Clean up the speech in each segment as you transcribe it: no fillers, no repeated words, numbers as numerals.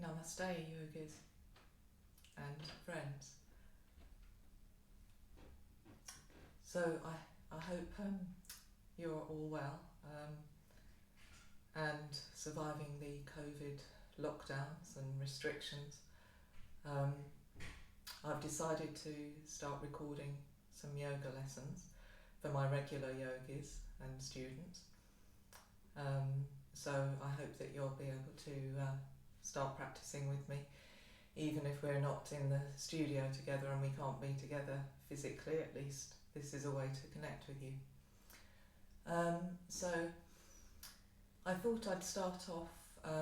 Namaste, yogis and friends. So I hope you're all well and surviving the COVID lockdowns and restrictions. I've decided to start recording some yoga lessons for my regular yogis and students. So I hope that you'll be able to start practicing with me, even if we're not in the studio together and we can't be together physically. At least this is a way to connect with you. So I thought I'd start off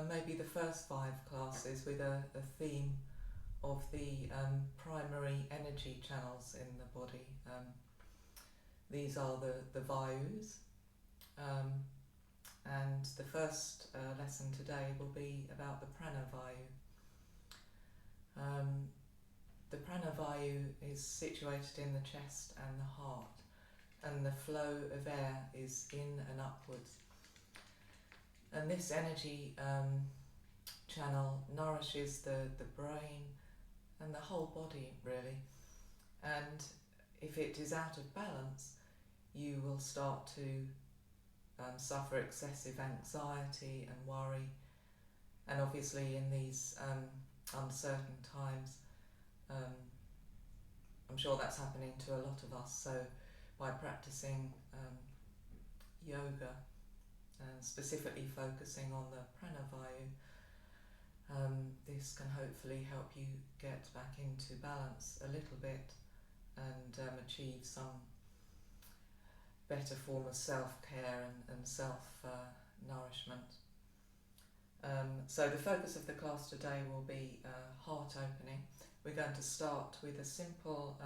maybe the first 5 classes with a theme of the primary energy channels in the body. These are the Vayus, and the first lesson today will be about the Prana Vayu. The Prana Vayu is situated in the chest and the heart, and the flow of air is in and upwards. And this energy channel nourishes the brain and the whole body, really. And if it is out of balance, you will start to suffer excessive anxiety and worry. And obviously in these uncertain times, I'm sure that's happening to a lot of us. So by practicing yoga and specifically focusing on the Prana Vayu, this can hopefully help you get back into balance a little bit and achieve some better form of self-care and self-nourishment. So the focus of the class today will be heart opening. We're going to start with a simple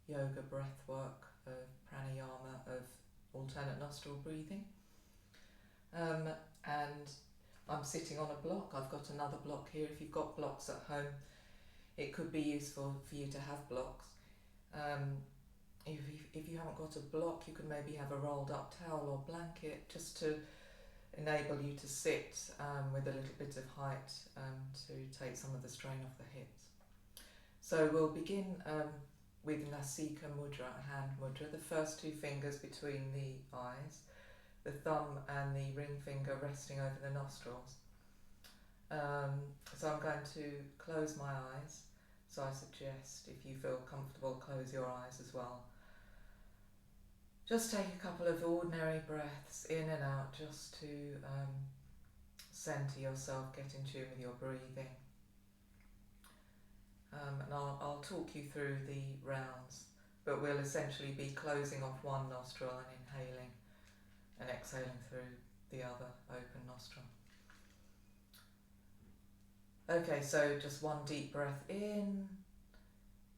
yoga breath work of pranayama, of alternate nostril breathing. And I'm sitting on a block. I've got another block here. If you've got blocks at home, it could be useful for you to have blocks. If you haven't got a block, you can maybe have a rolled up towel or blanket just to enable you to sit with a little bit of height to take some of the strain off the hips. So we'll begin with Nasika Mudra, hand mudra, the first 2 fingers between the eyes, the thumb and the ring finger resting over the nostrils. So I'm going to close my eyes. So I suggest, if you feel comfortable, close your eyes as well. Just take a couple of ordinary breaths in and out, just to centre yourself, get in tune with your breathing. And I'll talk you through the rounds, but we'll essentially be closing off one nostril and inhaling and exhaling through the other open nostril. Okay, so just one deep breath in,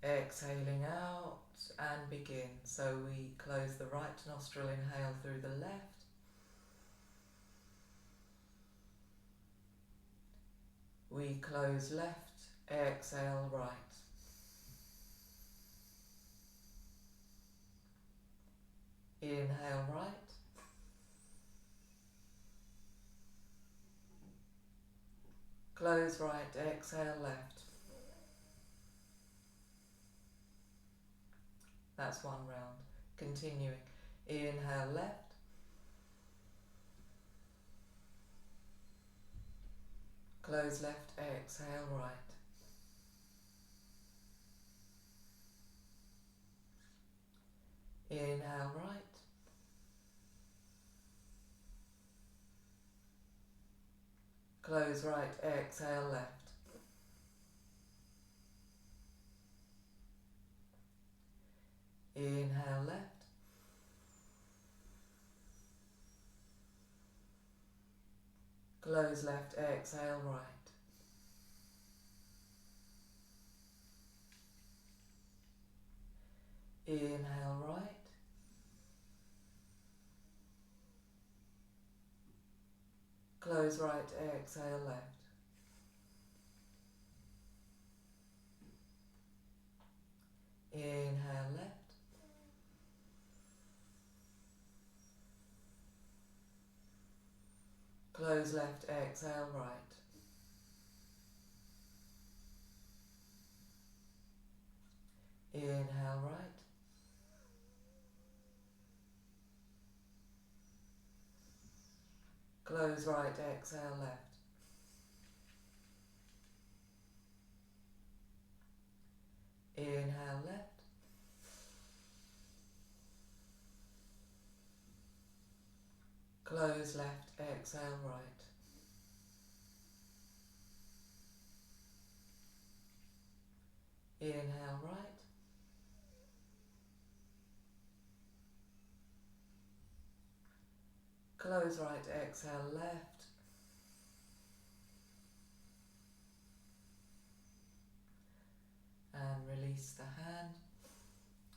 exhaling out, and begin. So we close the right nostril, inhale through the left. We close left, exhale right. Inhale right. Close right, exhale left. That's one round. Continuing. Inhale left. Close left, exhale right. Inhale right. Close right, exhale left. Inhale left. Close left, exhale right. Inhale right. Close right, exhale left. Inhale left. Close left, exhale right. Inhale right. Close right, exhale left. Inhale left. Close left, exhale right. Inhale right. Close right, exhale left. And release the hand.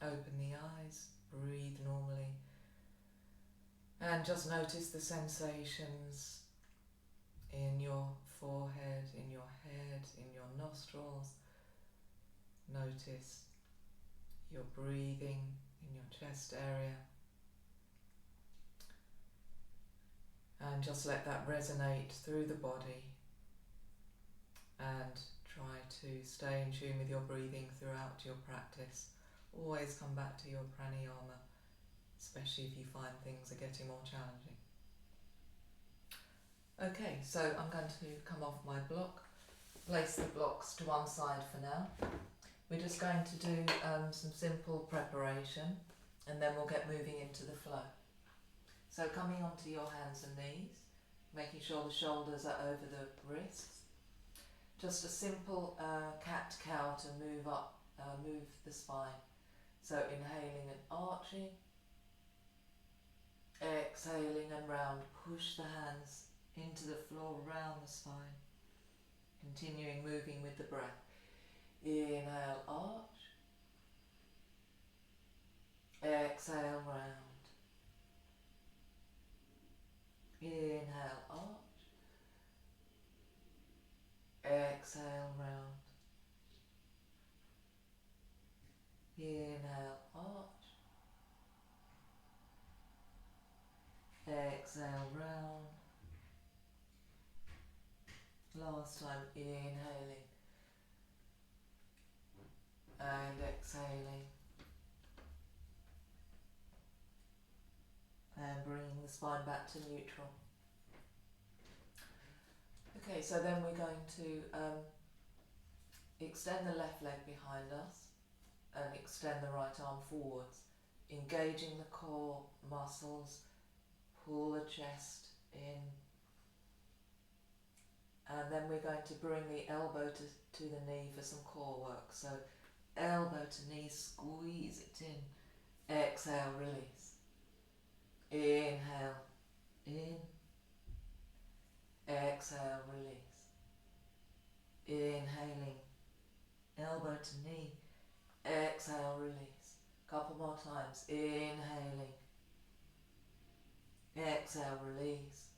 Open the eyes. Breathe normally. And just notice the sensations in your forehead, in your head, in your nostrils. Notice your breathing in your chest area. And just let that resonate through the body. And try to stay in tune with your breathing throughout your practice. Always come back to your pranayama, especially if you find things are getting more challenging. Okay, so I'm going to come off my block, place the blocks to one side for now. We're just going to do some simple preparation and then we'll get moving into the flow. So coming onto your hands and knees, making sure the shoulders are over the wrists. Just a simple cat-cow to move up, move the spine. So inhaling and arching, exhaling and round. Push the hands into the floor, round the spine. Continuing moving with the breath. Inhale, arch. Exhale, round. Inhale, arch. Exhale, round. Inhale, arch. Exhale, round. Last time, inhaling and exhaling. And bringing the spine back to neutral. Okay, so then we're going to extend the left leg behind us and extend the right arm forwards, engaging the core muscles, pull the chest in, and then we're going to bring the elbow to the knee for some core work. So elbow to knee, squeeze it in, exhale, release, inhale, in, exhale, release, inhaling, elbow to knee, exhale, release, couple more times, inhaling, exhale, release,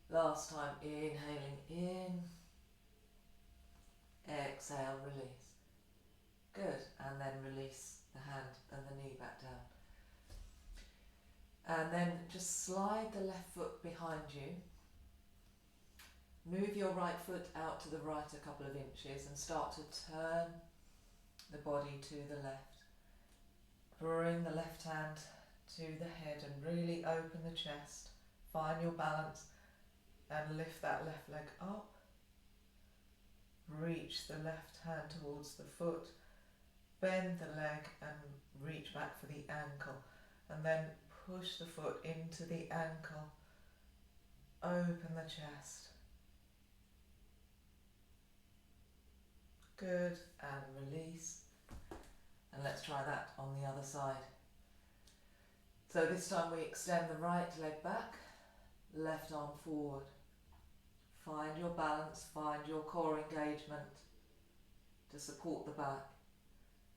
last time, inhaling in, exhale, release, good, and then release the hand and the knee back down. And then just slide the left foot behind you. Move your right foot out to the right a couple of inches and start to turn the body to the left. Bring the left hand to the head and really open the chest. Find your balance and lift that left leg up. Reach the left hand towards the foot. Bend the leg and reach back for the ankle. And then push the foot into the ankle. Open the chest. Good, and release. And let's try that on the other side. So this time we extend the right leg back, left arm forward. Find your balance, find your core engagement to support the back.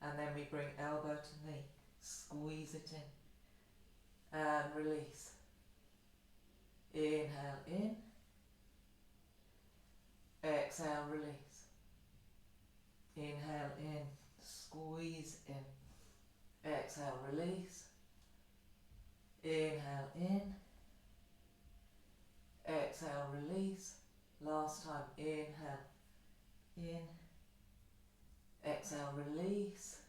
And then we bring elbow to knee, squeeze it in, and release. Inhale in, exhale, release. Inhale in, squeeze in, exhale, release. Inhale in, exhale, release. Last time, inhale, in, exhale, release.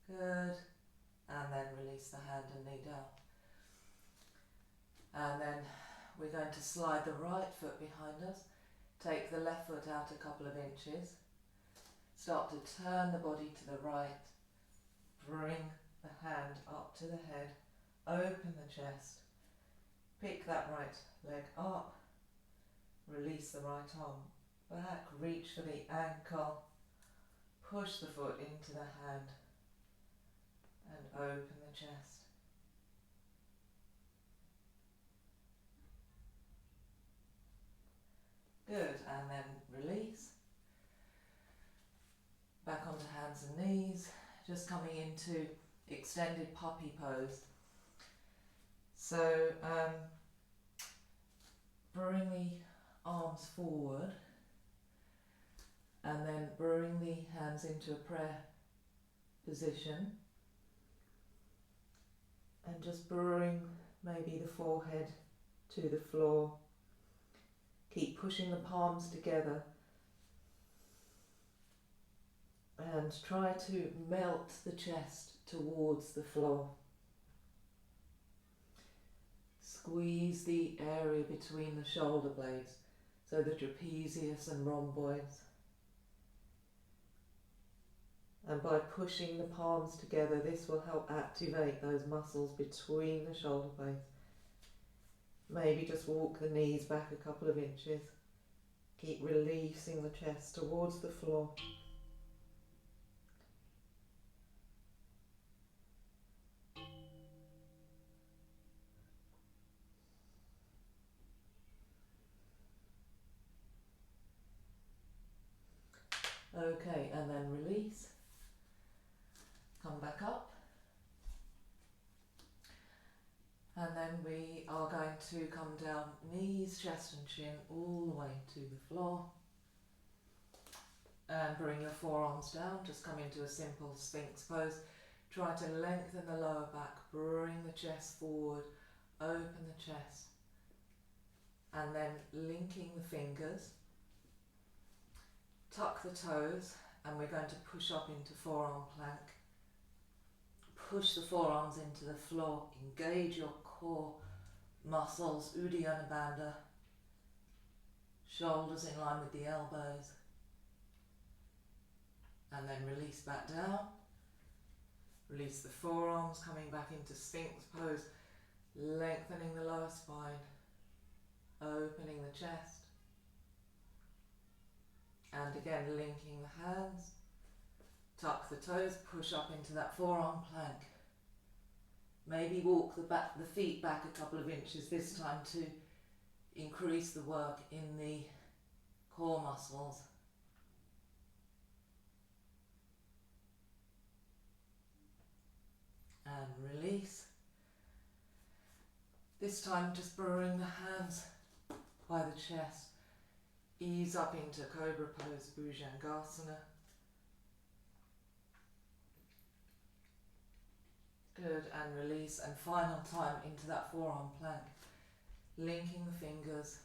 Good. And then release the hand and knee down. And then we're going to slide the right foot behind us. Take the left foot out a couple of inches. Start to turn the body to the right. Bring the hand up to the head. Open the chest. Pick that right leg up. Release the right arm back. Reach for the ankle. Push the foot into the hand. And open the chest. Good, and then release. Back onto hands and knees, just coming into extended puppy pose. So bring the arms forward and then bring the hands into a prayer position and just bring maybe the forehead to the floor. Keep pushing the palms together and try to melt the chest towards the floor. Squeeze the area between the shoulder blades, so the trapezius and rhomboids. And by pushing the palms together, this will help activate those muscles between the shoulder blades. Maybe just walk the knees back a couple of inches. Keep releasing the chest towards the floor. Okay, and then release. Come back up. And then we are going to come down, knees, chest and chin, all the way to the floor. And bring your forearms down, just come into a simple Sphinx pose. Try to lengthen the lower back, bring the chest forward, open the chest. And then linking the fingers, tuck the toes, and we're going to push up into forearm plank. Push the forearms into the floor, engage your core muscles, Uddiyana Bandha, shoulders in line with the elbows, and then release back down. Release the forearms, coming back into Sphinx pose, lengthening the lower spine, opening the chest, and again linking the hands. Tuck the toes, push up into that forearm plank. Maybe walk the feet back a couple of inches this time to increase the work in the core muscles. And release. This time just bring the hands by the chest. Ease up into Cobra Pose, Bhujangasana. Good, and release, and final time into that forearm plank. Linking the fingers,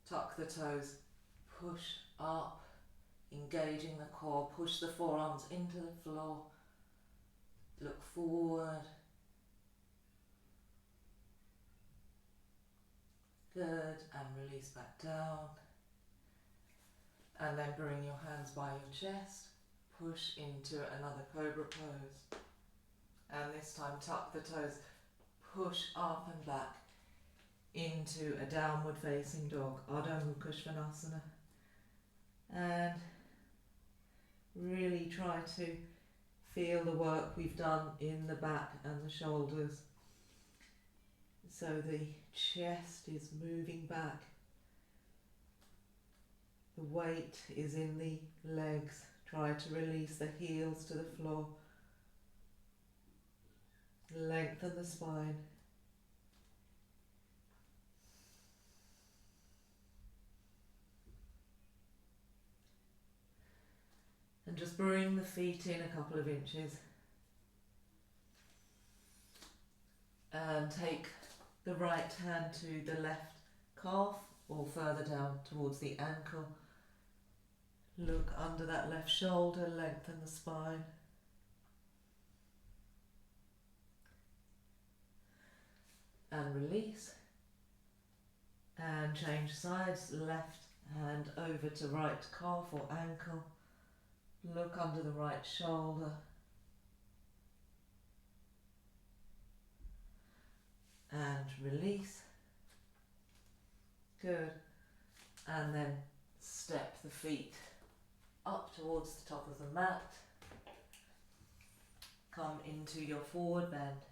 tuck the toes, push up, engaging the core, push the forearms into the floor, look forward. Good, and release back down. And then bring your hands by your chest, push into another Cobra Pose. And this time tuck the toes, push up and back into a downward facing dog, Ardha Mukha Svanasana. And really try to feel the work we've done in the back and the shoulders. So the chest is moving back. The weight is in the legs. Try to release the heels to the floor. Lengthen the spine. And just bring the feet in a couple of inches. And take the right hand to the left calf or further down towards the ankle. Look under that left shoulder, lengthen the spine. and release. And change sides, left hand over to right calf or ankle. Look under the right shoulder. And release. Good. And then step the feet up towards the top of the mat. Come into your forward bend.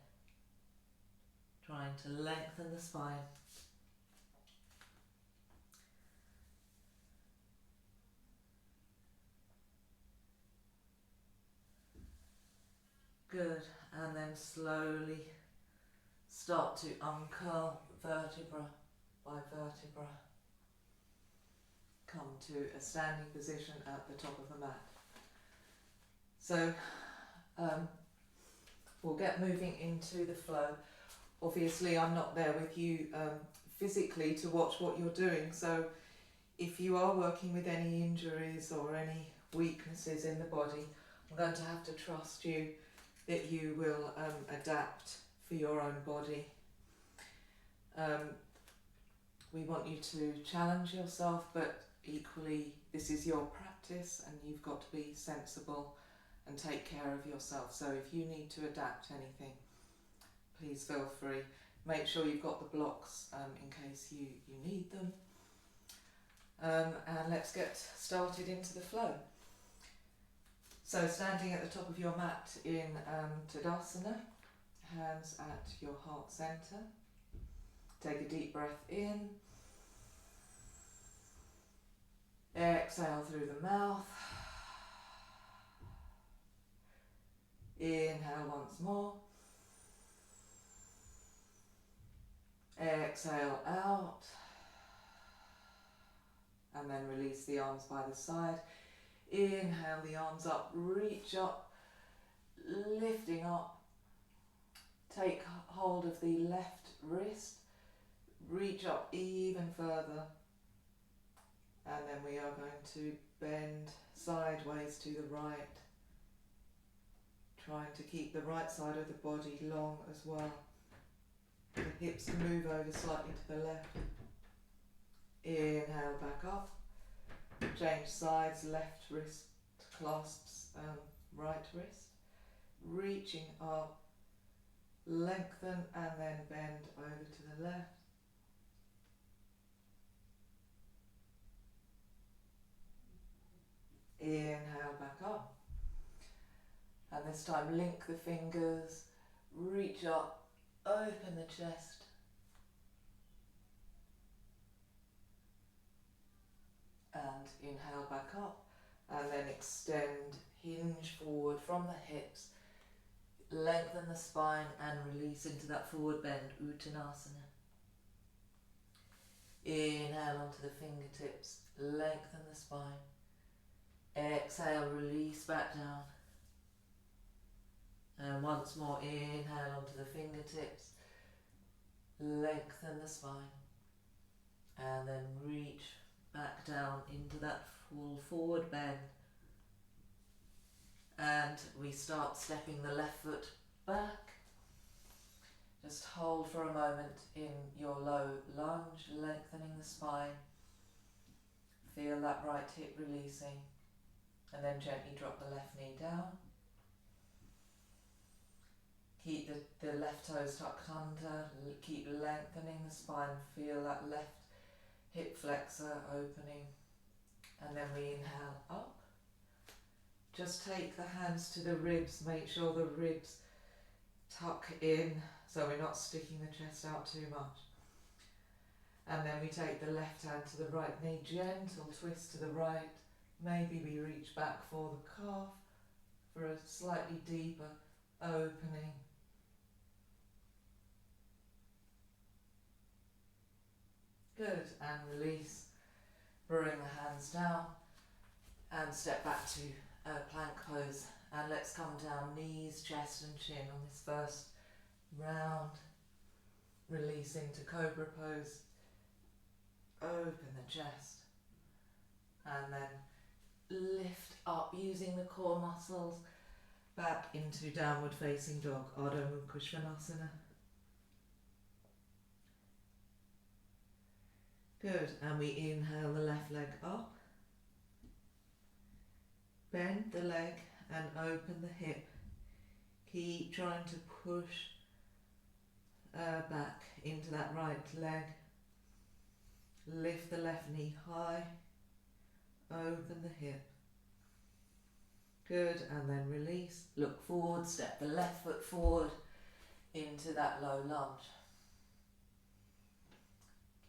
Trying to lengthen the spine. Good, and then slowly start to uncurl vertebra by vertebra. Come to a standing position at the top of the mat. So we'll get moving into the flow. Obviously I'm not there with you physically to watch what you're doing, so if you are working with any injuries or any weaknesses in the body, I'm going to have to trust you that you will adapt for your own body. We want you to challenge yourself, but equally this is your practice and you've got to be sensible and take care of yourself. So if you need to adapt anything, please feel free. Make sure you've got the blocks in case you need them. And let's get started into the flow. So standing at the top of your mat in Tadasana, hands at your heart center. Take a deep breath in. Exhale through the mouth. Inhale once more. Exhale out. And then release the arms by the side. Inhale the arms up, reach up, lifting up. Take hold of the left wrist, reach up even further. And then we are going to bend sideways to the right, trying to keep the right side of the body long as well. The hips can move over slightly to the left. Inhale back up. Change sides, left wrist clasps right wrist. Reaching up, lengthen and then bend over to the left. Inhale back up. And this time link the fingers, reach up, open the chest. And inhale back up, and then extend, hinge forward from the hips, lengthen the spine and release into that forward bend, Uttanasana. Inhale onto the fingertips, lengthen the spine. Exhale, release back down. And once more, inhale onto the fingertips, lengthen the spine, and then reach back down into that full forward bend. And we start stepping the left foot back. Just hold for a moment in your low lunge, lengthening the spine. Feel that right hip releasing. And then gently drop the left knee down. Keep the left toes tucked under. Keep lengthening the spine. Feel that left hip flexor opening, and then we inhale up. Just take the hands to the ribs, make sure the ribs tuck in so we're not sticking the chest out too much. And then we take the left hand to the right knee, gentle twist to the right. Maybe we reach back for the calf for a slightly deeper opening. Good, and release. Bring the hands down and step back to plank pose. And let's come down, knees, chest and chin on this first round. Releasing to Cobra Pose. Open the chest. And then lift up using the core muscles back into downward facing dog, Ardha. Good, and we inhale the left leg up. Bend the leg and open the hip. Keep trying to push back into that right leg. Lift the left knee high. Open the hip. Good, and then release. Look forward, step the left foot forward into that low lunge.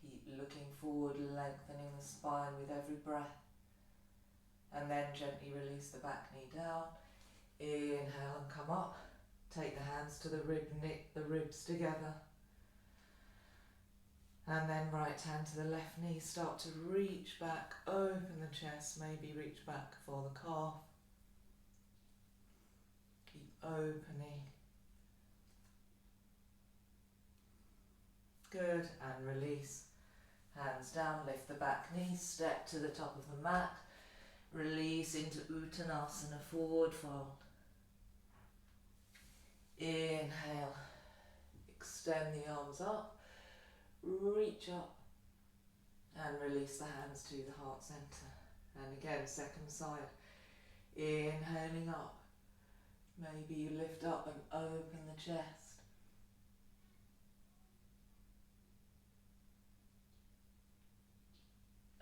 Keep looking forward, lengthening the spine with every breath. And then gently release the back knee down. Inhale and come up. Take the hands to the rib, knit the ribs together. And then right hand to the left knee. Start to reach back, open the chest, maybe reach back for the calf. Keep opening. Good, and release. Hands down, lift the back knee, step to the top of the mat. Release into Uttanasana, forward fold. Inhale, extend the arms up, reach up, and release the hands to the heart center. And again, second side. Inhaling up, maybe you lift up and open the chest.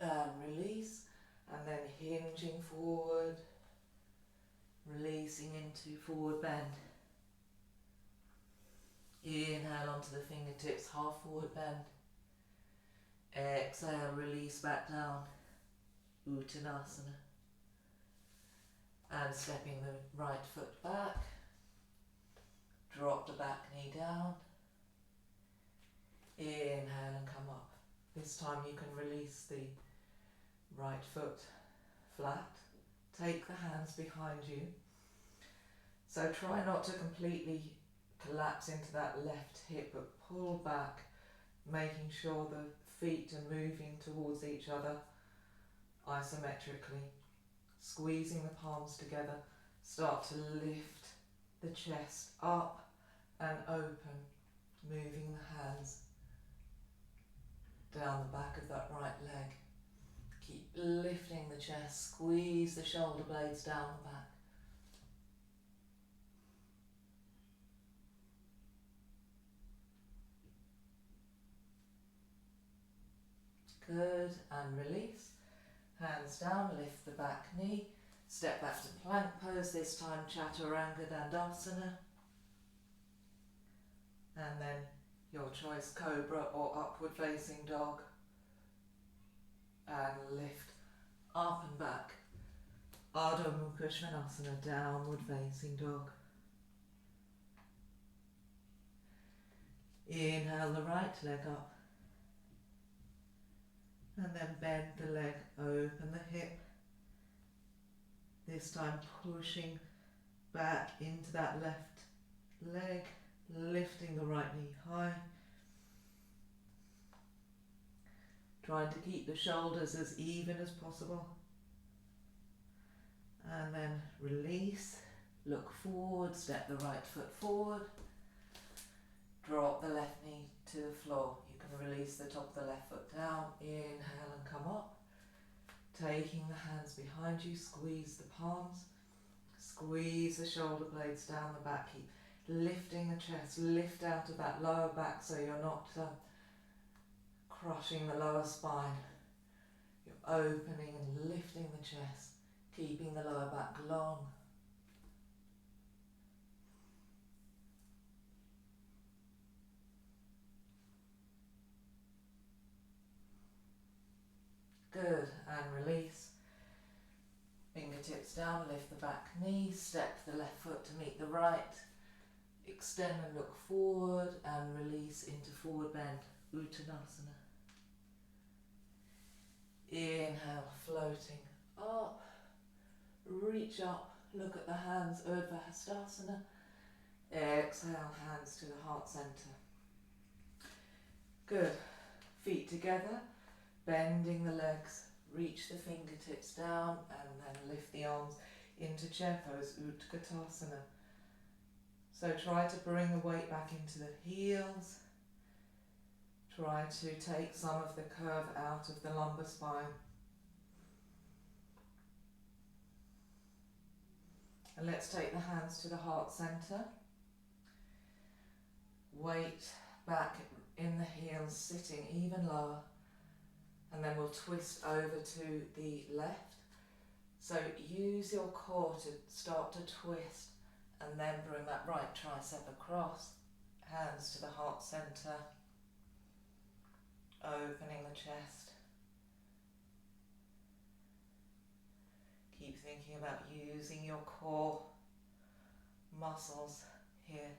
And release, and then hinging forward, releasing into forward bend. Inhale onto the fingertips, half forward bend. Exhale, release back down, Uttanasana. And stepping the right foot back, drop the back knee down. Inhale and come up. This time you can release the right foot flat. Take the hands behind you. So try not to completely collapse into that left hip, but pull back, making sure the feet are moving towards each other isometrically. Squeezing the palms together. Start to lift the chest up and open, moving the hands down the back of that right leg. Keep lifting the chest, squeeze the shoulder blades down the back. Good, and release. Hands down, lift the back knee. Step back to plank pose, this time Chaturanga Dandasana. And then your choice, Cobra or upward facing dog. And lift up and back. Ardha Mukha Svanasana, downward facing dog. Inhale the right leg up. And then bend the leg, open the hip. This time pushing back into that left leg, lifting the right knee high. Trying to keep the shoulders as even as possible. And then release, look forward, step the right foot forward. Drop the left knee to the floor. You can release the top of the left foot down. Inhale and come up. Taking the hands behind you, squeeze the palms. Squeeze the shoulder blades down the back. Keep lifting the chest. Lift out of that lower back so you're not crushing the lower spine. You're opening and lifting the chest. Keeping the lower back long. Good, and release. Fingertips down, lift the back knee, step the left foot to meet the right. Extend and look forward and release into forward bend, Uttanasana. Inhale, floating up, reach up, look at the hands, Ardha Hastasana. Exhale, hands to the heart center. Good, feet together. Bending the legs, reach the fingertips down and then lift the arms into chair pose, Uttanasana. So try to bring the weight back into the heels. Try to take some of the curve out of the lumbar spine. And let's take the hands to the heart center. Weight back in the heels, sitting even lower. And then we'll twist over to the left. So use your core to start to twist and then bring that right tricep across. Hands to the heart center. Opening the chest. Keep thinking about using your core muscles here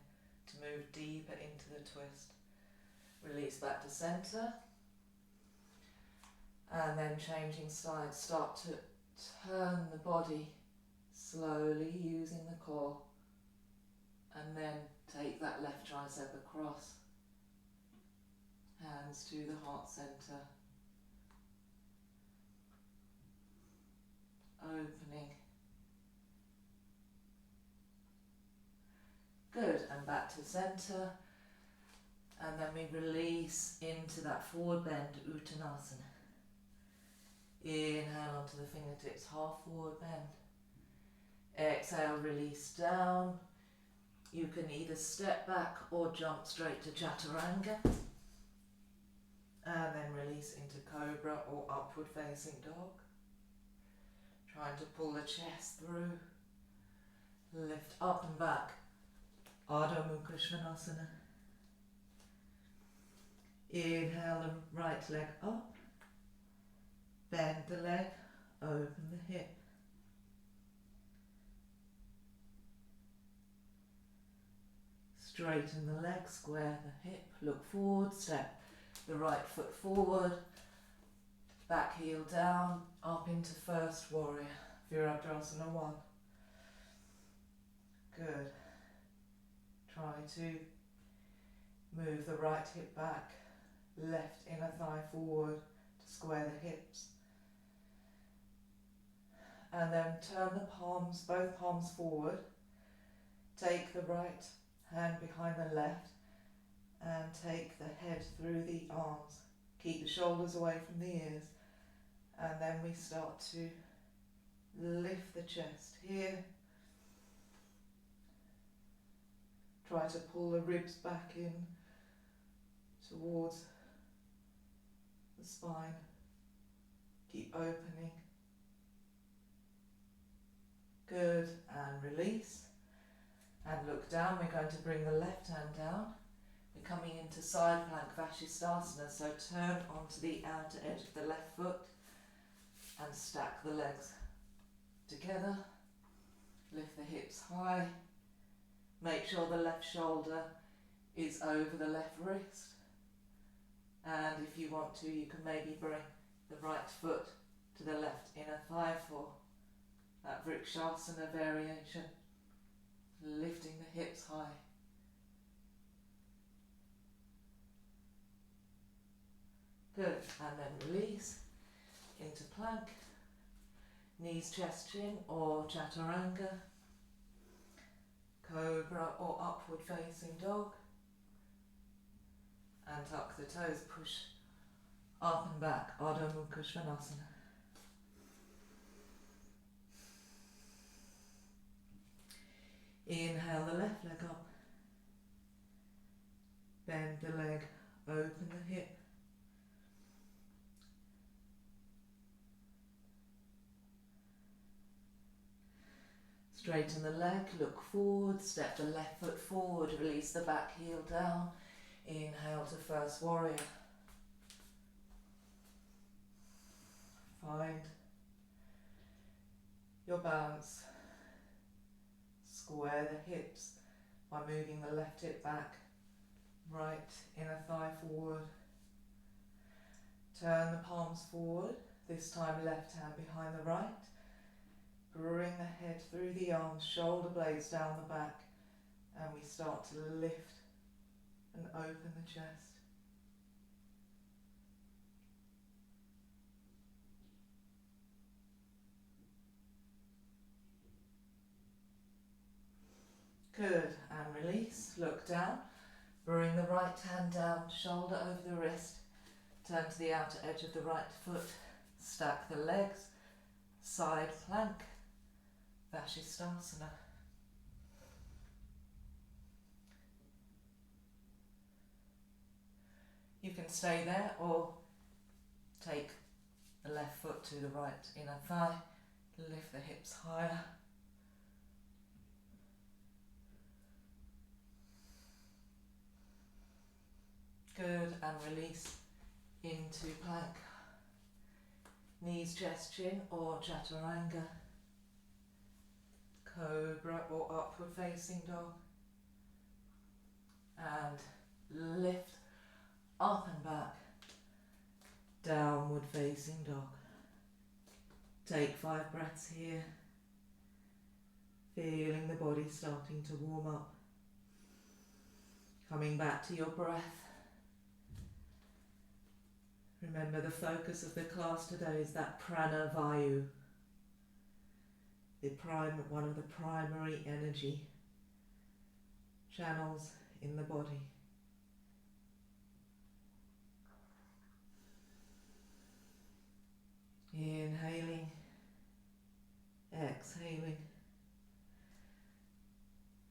to move deeper into the twist. Release back to center. And then changing sides. Start to turn the body slowly using the core. And then take that left tricep across. Hands to the heart center. Opening. Good, and back to center. And then we release into that forward bend, Uttanasana. Inhale onto the fingertips, half forward bend. Exhale, release down. You can either step back or jump straight to Chaturanga. And then release into Cobra or upward facing dog. Trying to pull the chest through. Lift up and back. Ardha Svanasana. Inhale the right leg up. Bend the leg, open the hip. Straighten the leg, square the hip, look forward, step the right foot forward, back heel down, up into first warrior, Virabhadrasana 1. Good. Try to move the right hip back, left inner thigh forward to square the hips. And then turn the palms, both palms forward. Take the right hand behind the left and take the head through the arms. Keep the shoulders away from the ears. And then we start to lift the chest here. Try to pull the ribs back in towards the spine. Keep opening. Good, and release. And look down. We're going to bring the left hand down. We're coming into side plank Vashisthasana, so turn onto the outer edge of the left foot and stack the legs together. Lift the hips high. Make sure the left shoulder is over the left wrist. And if you want to, you can maybe bring the right foot to the left inner thigh for that Vrikshasana variation. Lifting the hips high. Good, and then release into plank. Knees, chest, chin, or Chaturanga. Cobra or upward facing dog. And tuck the toes, push up and back, Ardha Svanasana. Inhale the left leg up. Bend the leg, open the hip. Straighten the leg, look forward, step the left foot forward, release the back heel down. Inhale to first warrior. Find your balance. Square the hips by moving the left hip back, right inner thigh forward. Turn the palms forward, this time left hand behind the right. Bring the head through the arms, shoulder blades down the back, and we start to lift and open the chest. Good, and release, look down, Bring the right hand down, shoulder over the wrist, turn to the outer edge of the right foot, stack the legs, side plank, Vashisthasana. You can stay there or take the left foot to the right inner thigh, lift the hips higher. Good, and release into plank. Knees, chest, chin, or chaturanga. Cobra or upward facing dog. And lift up and back. Downward facing dog. Take 5 breaths here. Feeling the body starting to warm up. Coming back to your breath. Remember, the focus of the class today is that Prana Vayu, one of the primary energy channels in the body. Inhaling, exhaling,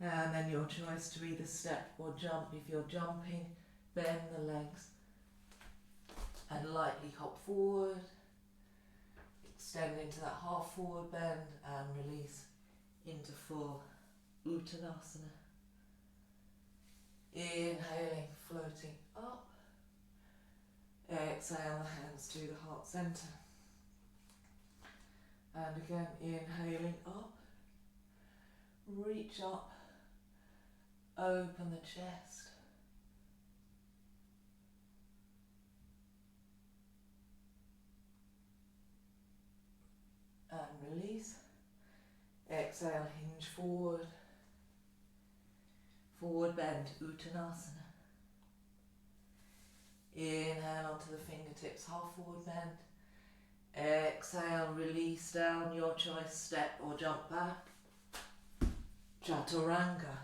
and then your choice to either step or jump. If you're jumping, bend the legs and lightly hop forward, extend into that half forward bend and release into full Uttanasana. Inhaling, floating up. Exhale, the hands to the heart center. And again, inhaling up. Reach up. Open the chest. And release. Exhale, hinge forward. Forward bend, Uttanasana. Inhale onto the fingertips, half forward bend. Exhale, release down, your choice, step or jump back. Chaturanga.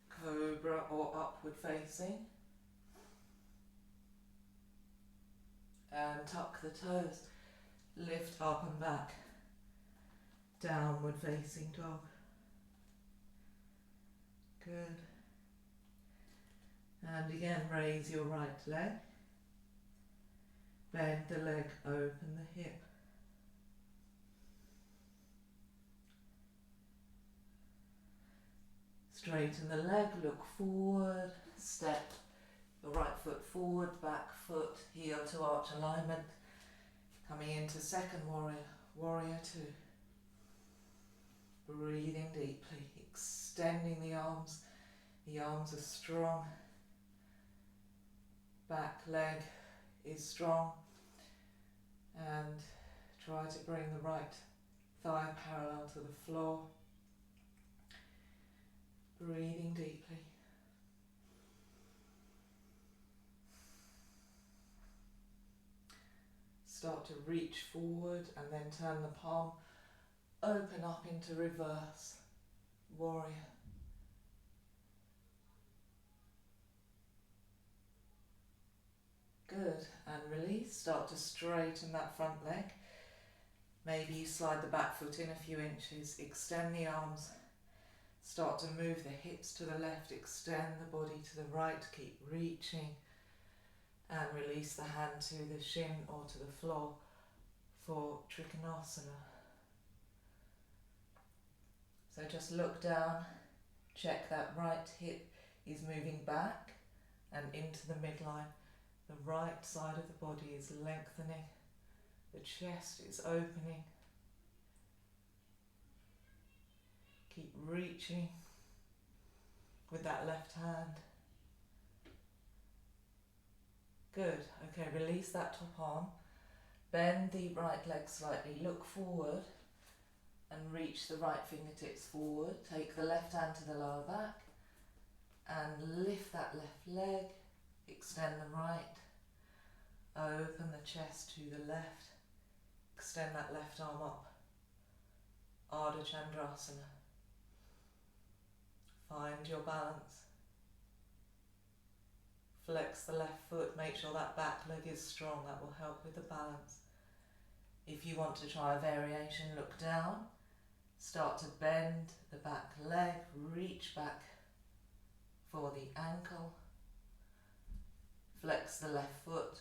Cobra or upward facing. And tuck the toes. Lift up and back. Downward facing dog. Good. And again, raise your right leg. Bend the leg, open the hip. Straighten the leg, look forward, step the right foot forward, back foot, heel to arch alignment. Coming into second warrior, warrior 2. Breathing deeply, extending the arms. The arms are strong. Back leg is strong. And try to bring the right thigh parallel to the floor. Breathing deeply. Start to reach forward and then turn the palm, open up into reverse warrior. Good, and release. Start to straighten that front leg. Maybe you slide the back foot in a few inches, extend the arms. Start to move the hips to the left, extend the body to the right, keep reaching. And release the hand to the shin or to the floor for Trikonasana. So just look down, check that right hip is moving back and into the midline. The right side of the body is lengthening, the chest is opening. Keep reaching with that left hand. Good, okay, release that top arm, bend the right leg slightly, look forward and reach the right fingertips forward, take the left hand to the lower back and lift that left leg, extend the right, open the chest to the left, extend that left arm up, Ardha. Find your balance. flex the left foot, make sure that back leg is strong, that will help with the balance. If you want to try a variation, look down, start to bend the back leg, reach back for the ankle, flex the left foot,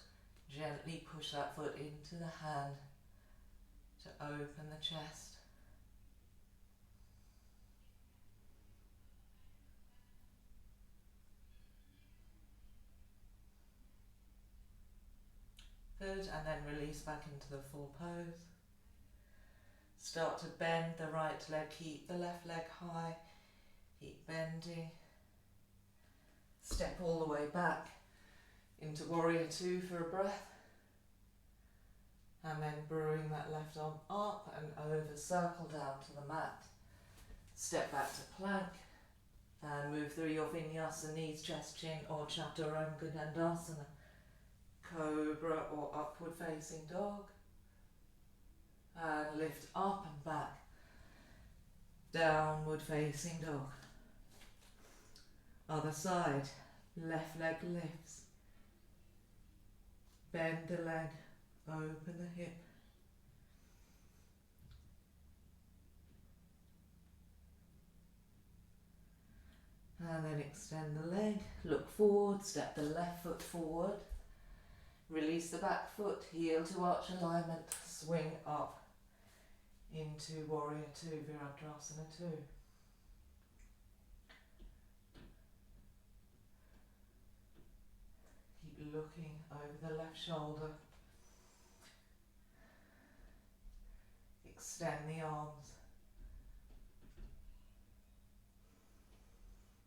gently push that foot into the hand to open the chest. Good, and then release back into the full pose. Start to bend the right leg, keep the left leg high, keep bending. Step all the way back into Warrior Two for a breath. And then bring that left arm up and over, circle down to the mat. Step back to plank and move through your Vinyasa, knees, chest, chin, or Chaturanga Dandasana. Cobra or upward facing dog. And lift up and back. Downward facing dog. Other side. Left leg lifts. Bend the leg. Open the hip. And then extend the leg. Look forward. Step the left foot forward. Release the back foot, heel to arch alignment, swing up into Warrior Two, Virabhadrasana 2. Keep looking over the left shoulder. Extend the arms.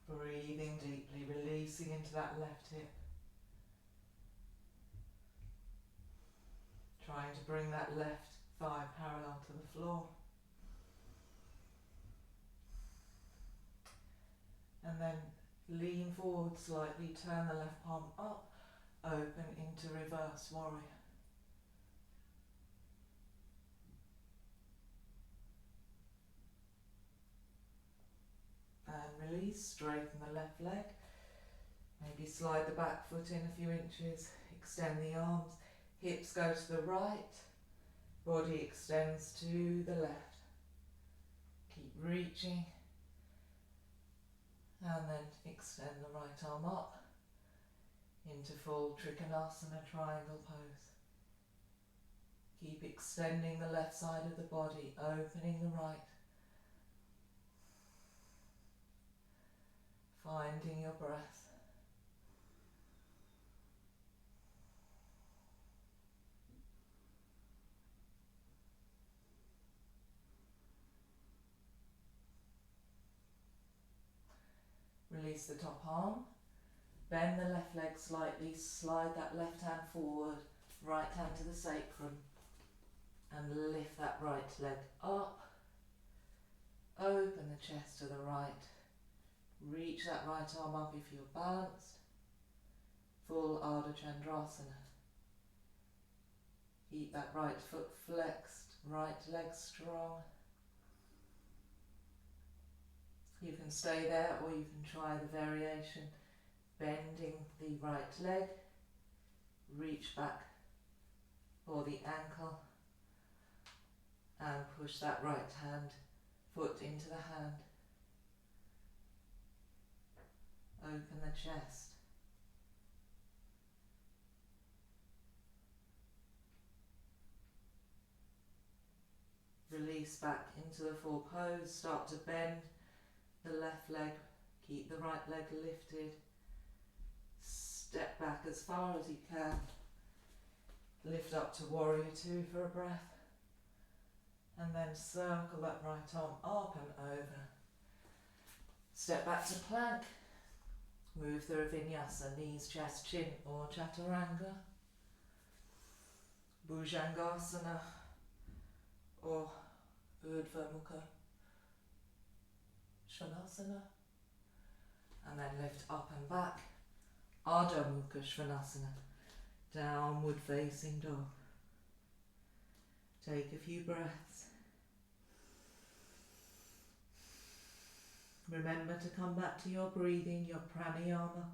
Breathing deeply, releasing into that left hip. Trying to bring that left thigh parallel to the floor. And then lean forward slightly, turn the left palm up, open into reverse warrior. And release, straighten the left leg. Maybe slide the back foot in a few inches, extend the arms. Hips go to the right, body extends to the left. Keep reaching, and then extend the right arm up into full Trikonasana triangle pose. Keep extending the left side of the body, opening the right. Finding your breath. Release the top arm, bend the left leg slightly, slide that left hand forward, right hand to the sacrum, and lift that right leg up, open the chest to the right, reach that right arm up if you're balanced, full Ardha Chandrasana. Keep that right foot flexed, right leg strong. You can stay there or you can try the variation, bending the right leg, reach back for the ankle and push that right hand foot into the hand. Open the chest. Release back into the full pose, start to bend the left leg, keep the right leg lifted, step back as far as you can, lift up to Warrior Two for a breath, and then circle that right arm up and over, step back to plank, move through Vinyasa, knees, chest, chin or Chaturanga, Bhujangasana or Urdhva Mukha Svanasana, and then lift up and back, Ardha Mukha Svanasana, downward facing dog. Take a few breaths. Remember to come back to your breathing, your pranayama.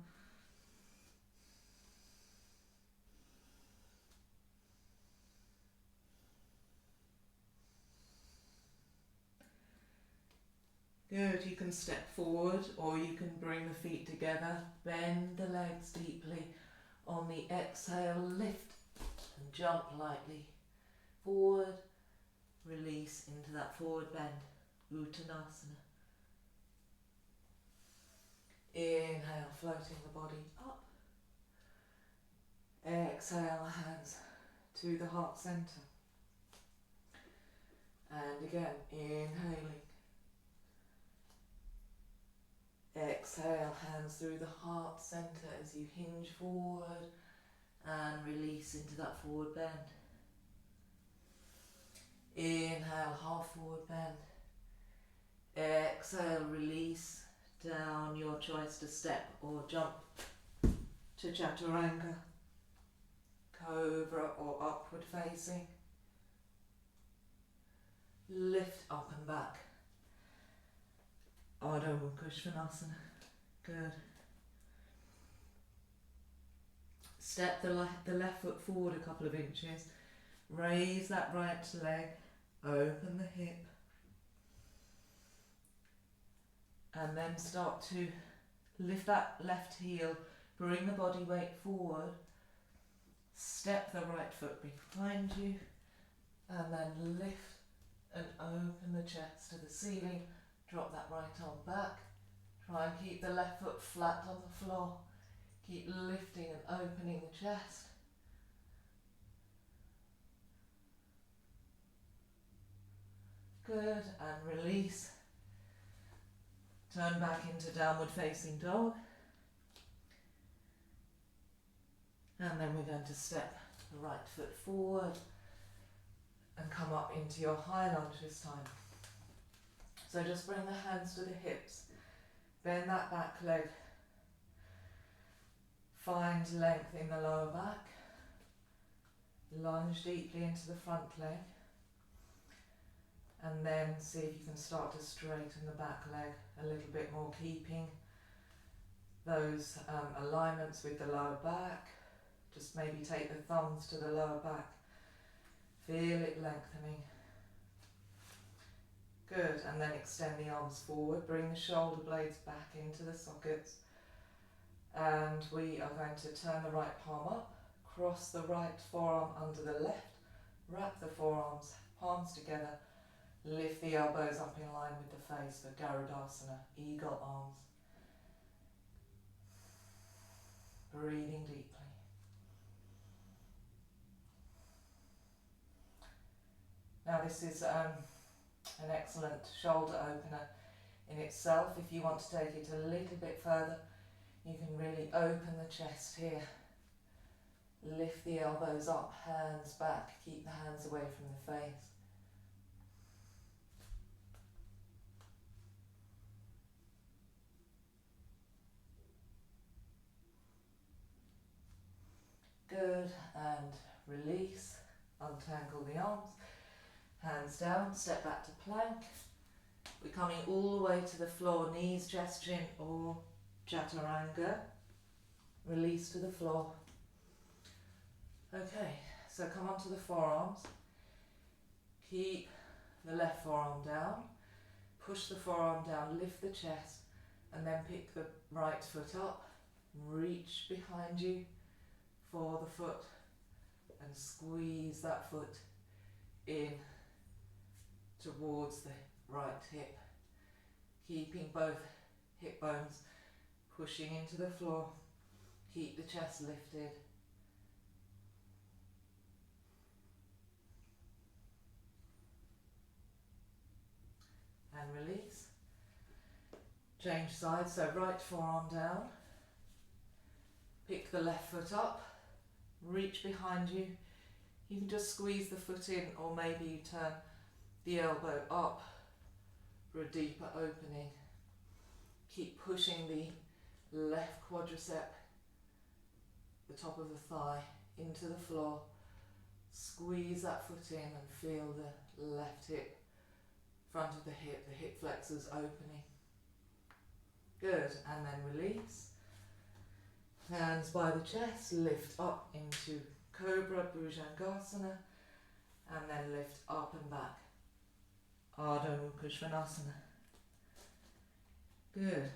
Good, you can step forward or you can bring the feet together, bend the legs deeply. On the exhale, lift and jump lightly forward, release into that forward bend, Uttanasana. Inhale, floating the body up. Exhale, hands to the heart centre. And again, inhaling. Exhale, hands through the heart centre as you hinge forward and release into that forward bend. Inhale, half forward bend. Exhale, release down, your choice to step or jump to Chaturanga, Cobra or upward facing. Lift up and back. Ardha Kushvanasana. Good. Step the left foot forward a couple of inches. Raise that right leg. Open the hip. And then start to lift that left heel. Bring the body weight forward. Step the right foot behind you. And then lift and open the chest to the ceiling. Drop that right arm back. Try and keep the left foot flat on the floor. Keep lifting and opening the chest. Good, and release. Turn back into downward facing dog. And then we're going to step the right foot forward and come up into your high lunge this time. So just bring the hands to the hips, bend that back leg, find length in the lower back, lunge deeply into the front leg, and then see if you can start to straighten the back leg a little bit more, keeping those alignments with the lower back. Just maybe take the thumbs to the lower back, feel it lengthening. Good, and then extend the arms forward, bring the shoulder blades back into the sockets, and we are going to turn the right palm up, cross the right forearm under the left, wrap the forearms, palms together, lift the elbows up in line with the face for Garudasana, eagle arms. Breathing deeply. Now this is an excellent shoulder opener in itself. If you want to take it a little bit further, you can really open the chest here. Lift the elbows up, hands back, keep the hands away from the face. Good, and release, untangle the arms, hands down, step back to plank. We're coming all the way to the floor, knees, chest, chin, or Chaturanga. Release to the floor. Okay, so come onto the forearms. Keep the left forearm down. Push the forearm down, lift the chest, and then pick the right foot up. Reach behind you for the foot and squeeze that foot in towards the right hip, keeping both hip bones pushing into the floor. Keep the chest lifted. And release. Change sides, so right forearm down. Pick the left foot up. Reach behind you. You can just squeeze the foot in, or maybe you turn the elbow up for a deeper opening. Keep pushing the left quadricep, the top of the thigh, into the floor. Squeeze that foot in and feel the left hip, front of the hip flexors opening. Good, and then release. Hands by the chest, lift up into Cobra Bhujangasana, and then lift up and back. Ardha Kushvanasana. Good.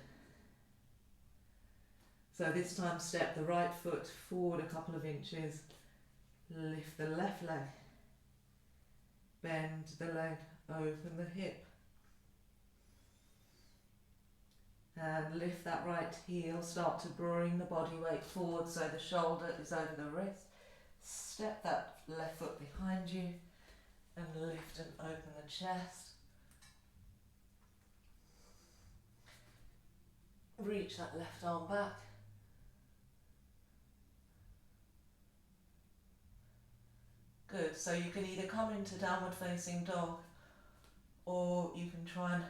So this time step the right foot forward a couple of inches, lift the left leg, bend the leg, open the hip, and lift that right heel, start to bring the body weight forward so the shoulder is over the wrist. Step that left foot behind you and lift and open the chest. Reach that left arm back. Good, so you can either come into downward facing dog or you can try and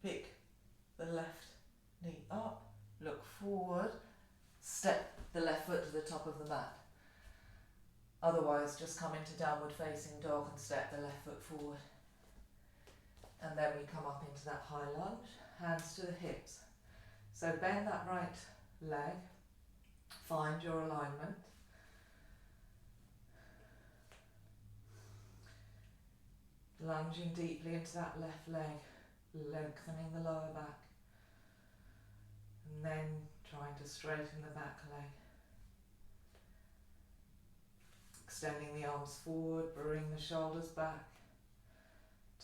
pick the left knee up, look forward, step the left foot to the top of the mat. Otherwise, just come into downward facing dog and step the left foot forward. And then we come up into that high lunge, hands to the hips. So bend that right leg, find your alignment. Lunging deeply into that left leg, lengthening the lower back. And then trying to straighten the back leg. Extending the arms forward, bring the shoulders back.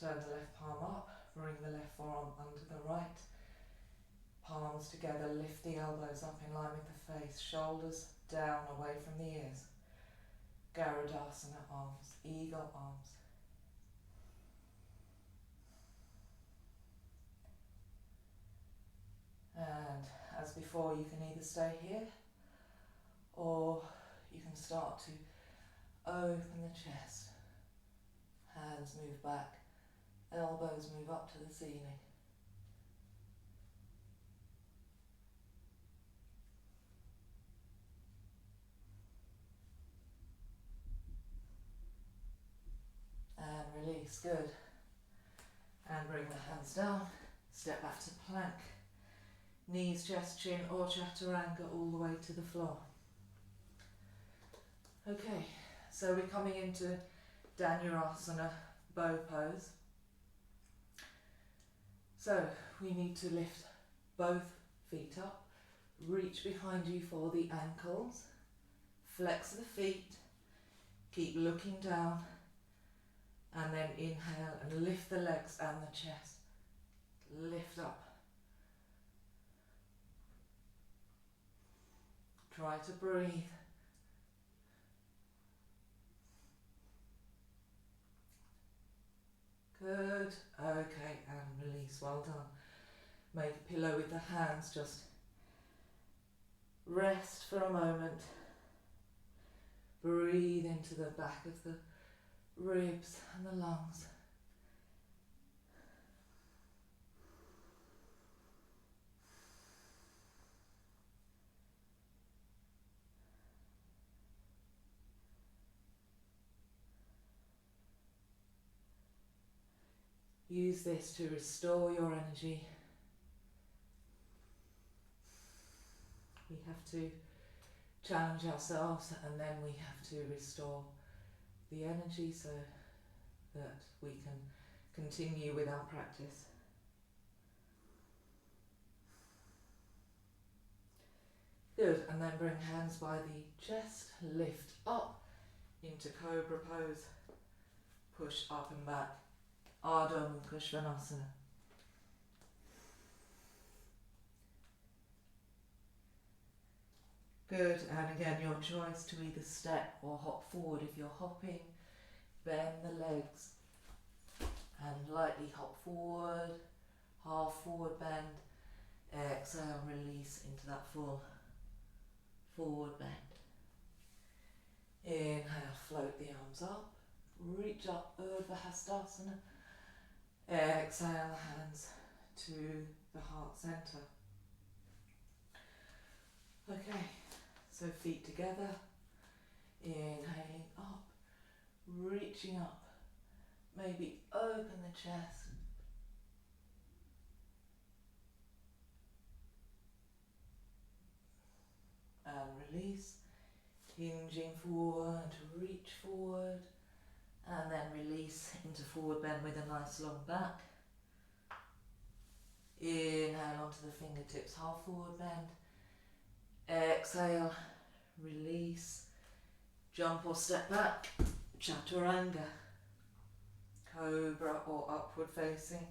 Turn the left palm up, bring the left forearm under the right. Palms together, lift the elbows up in line with the face, shoulders down away from the ears. Garudasana arms, eagle arms. And as before, you can either stay here or you can start to open the chest. Hands move back, elbows move up to the ceiling. And release, good. And bring the hands down, step back to plank. Knees, chest, chin or chaturanga all the way to the floor. Okay, so we're coming into Dandasana bow pose. So we need to lift both feet up, reach behind you for the ankles, flex the feet, keep looking down, and then inhale and lift the legs and the chest. Lift up. Try to breathe. Good. Okay, and release. Well done. Make a pillow with the hands. Just rest for a moment. Breathe into the back of the ribs and the lungs. Use this to restore your energy. We have to challenge ourselves and then we have to restore the energy so that we can continue with our practice. Good, and then bring hands by the chest, lift up into Cobra Pose, push up and back. Ardha and Uttanasana. Good, and again your choice to either step or hop forward. If you're hopping, bend the legs and lightly hop forward, half forward bend, exhale, release into that full forward bend. Inhale, float the arms up, reach up, Ardha Hastasana. Exhale, hands to the heart center. Okay, so feet together, inhaling up, reaching up, maybe open the chest. And release, hinging forward, reach forward. And then release into forward bend with a nice long back. Inhale onto the fingertips, half forward bend. Exhale, release, jump or step back, chaturanga, cobra or upward facing.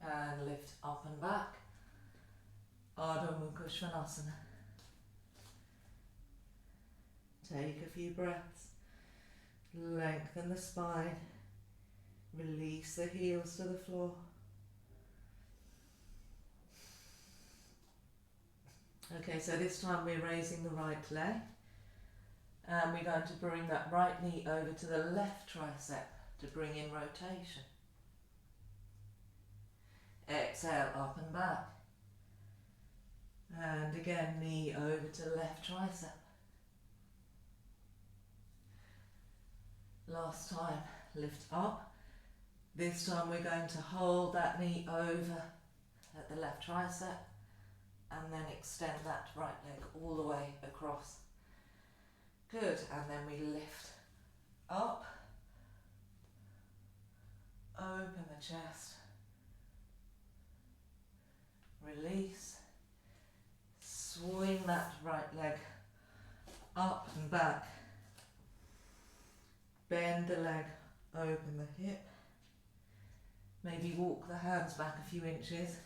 And lift up and back, Ardha Svanasana. Take a few breaths, lengthen the spine, release the heels to the floor. Okay, so this time we're raising the right leg and we're going to bring that right knee over to the left tricep to bring in rotation. Exhale, up and back. And again, knee over to left tricep. Last time, lift up. This time we're going to hold that knee over at the left tricep and then extend that right leg all the way across. Good, and then we lift up, open the chest, release, swing that right leg up and back, bend the leg, open the hip, maybe walk the hands back a few inches,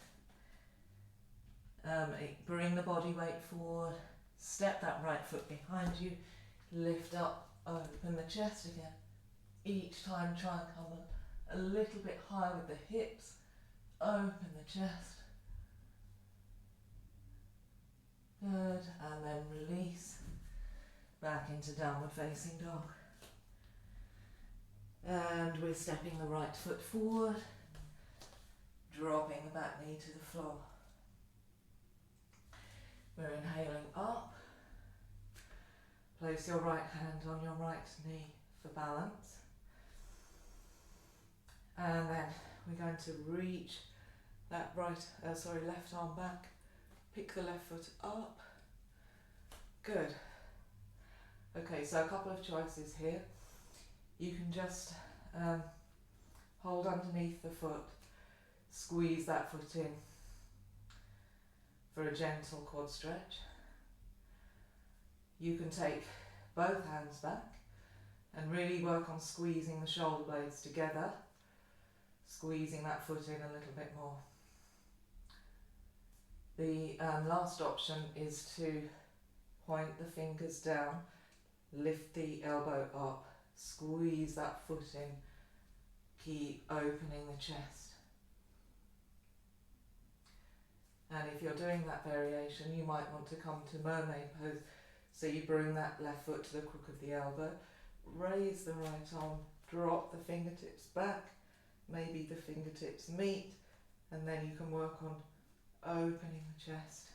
bring the body weight forward, step that right foot behind you, lift up, open the chest again. Each time try and come a little bit higher with the hips, open the chest. Good, and then release, back into downward facing dog. And we're stepping the right foot forward, dropping the back knee to the floor. We're inhaling up. Place your right hand on your right knee for balance. And then we're going to reach that left arm back. Pick the left foot up. Good. Okay, so a couple of choices here. You can just hold underneath the foot, squeeze that foot in for a gentle quad stretch. You can take both hands back and really work on squeezing the shoulder blades together, squeezing that foot in a little bit more. The last option is to point the fingers down, lift the elbow up, squeeze that foot in, keep opening the chest. And if you're doing that variation, you might want to come to Mermaid Pose. So you bring that left foot to the crook of the elbow, raise the right arm, drop the fingertips back, maybe the fingertips meet, and then you can work on opening the chest.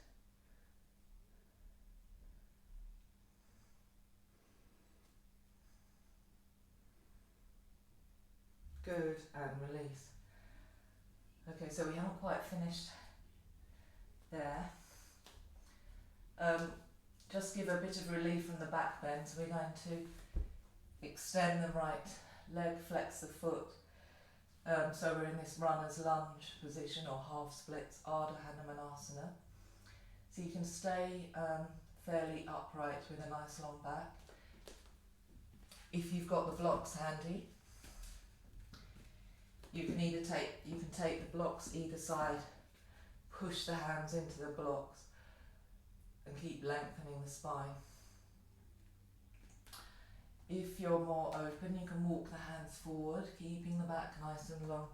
Good, and release. Okay, so we haven't quite finished there. Just give a bit of relief from the back bend. So we're going to extend the right leg, flex the foot. So we're in this runner's lunge position or half splits, Ardha Hanumanasana. So you can stay fairly upright with a nice long back. If you've got the blocks handy, you can take the blocks either side, push the hands into the blocks and keep lengthening the spine. If you're more open, you can walk the hands forward, keeping the back nice and long,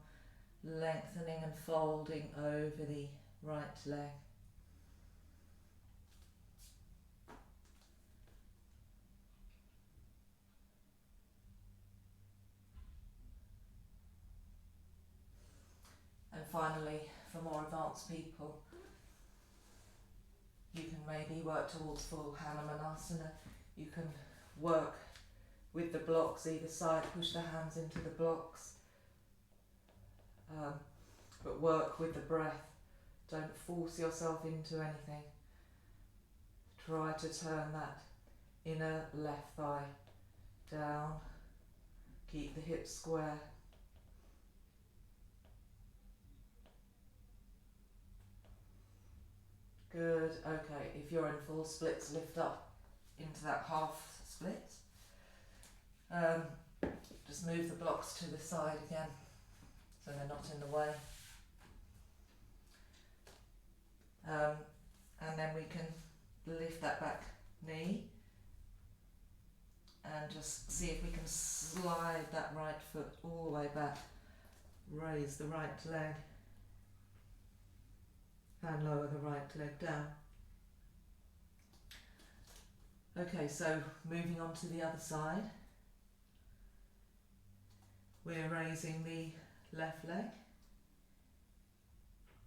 lengthening and folding over the right leg. And finally, for more advanced people, you can maybe work towards full Hanumanasana. You can work with the blocks either side, push the hands into the blocks, but work with the breath. Don't force yourself into anything. Try to turn that inner left thigh down. Keep the hips square. Good. Okay, if you're in full splits, lift up into that half split. Just move the blocks to the side again so they're not in the way. And then we can lift that back knee and just see if we can slide that right foot all the way back. Raise the right leg and lower the right leg down. Okay, so moving on to the other side. We're raising the left leg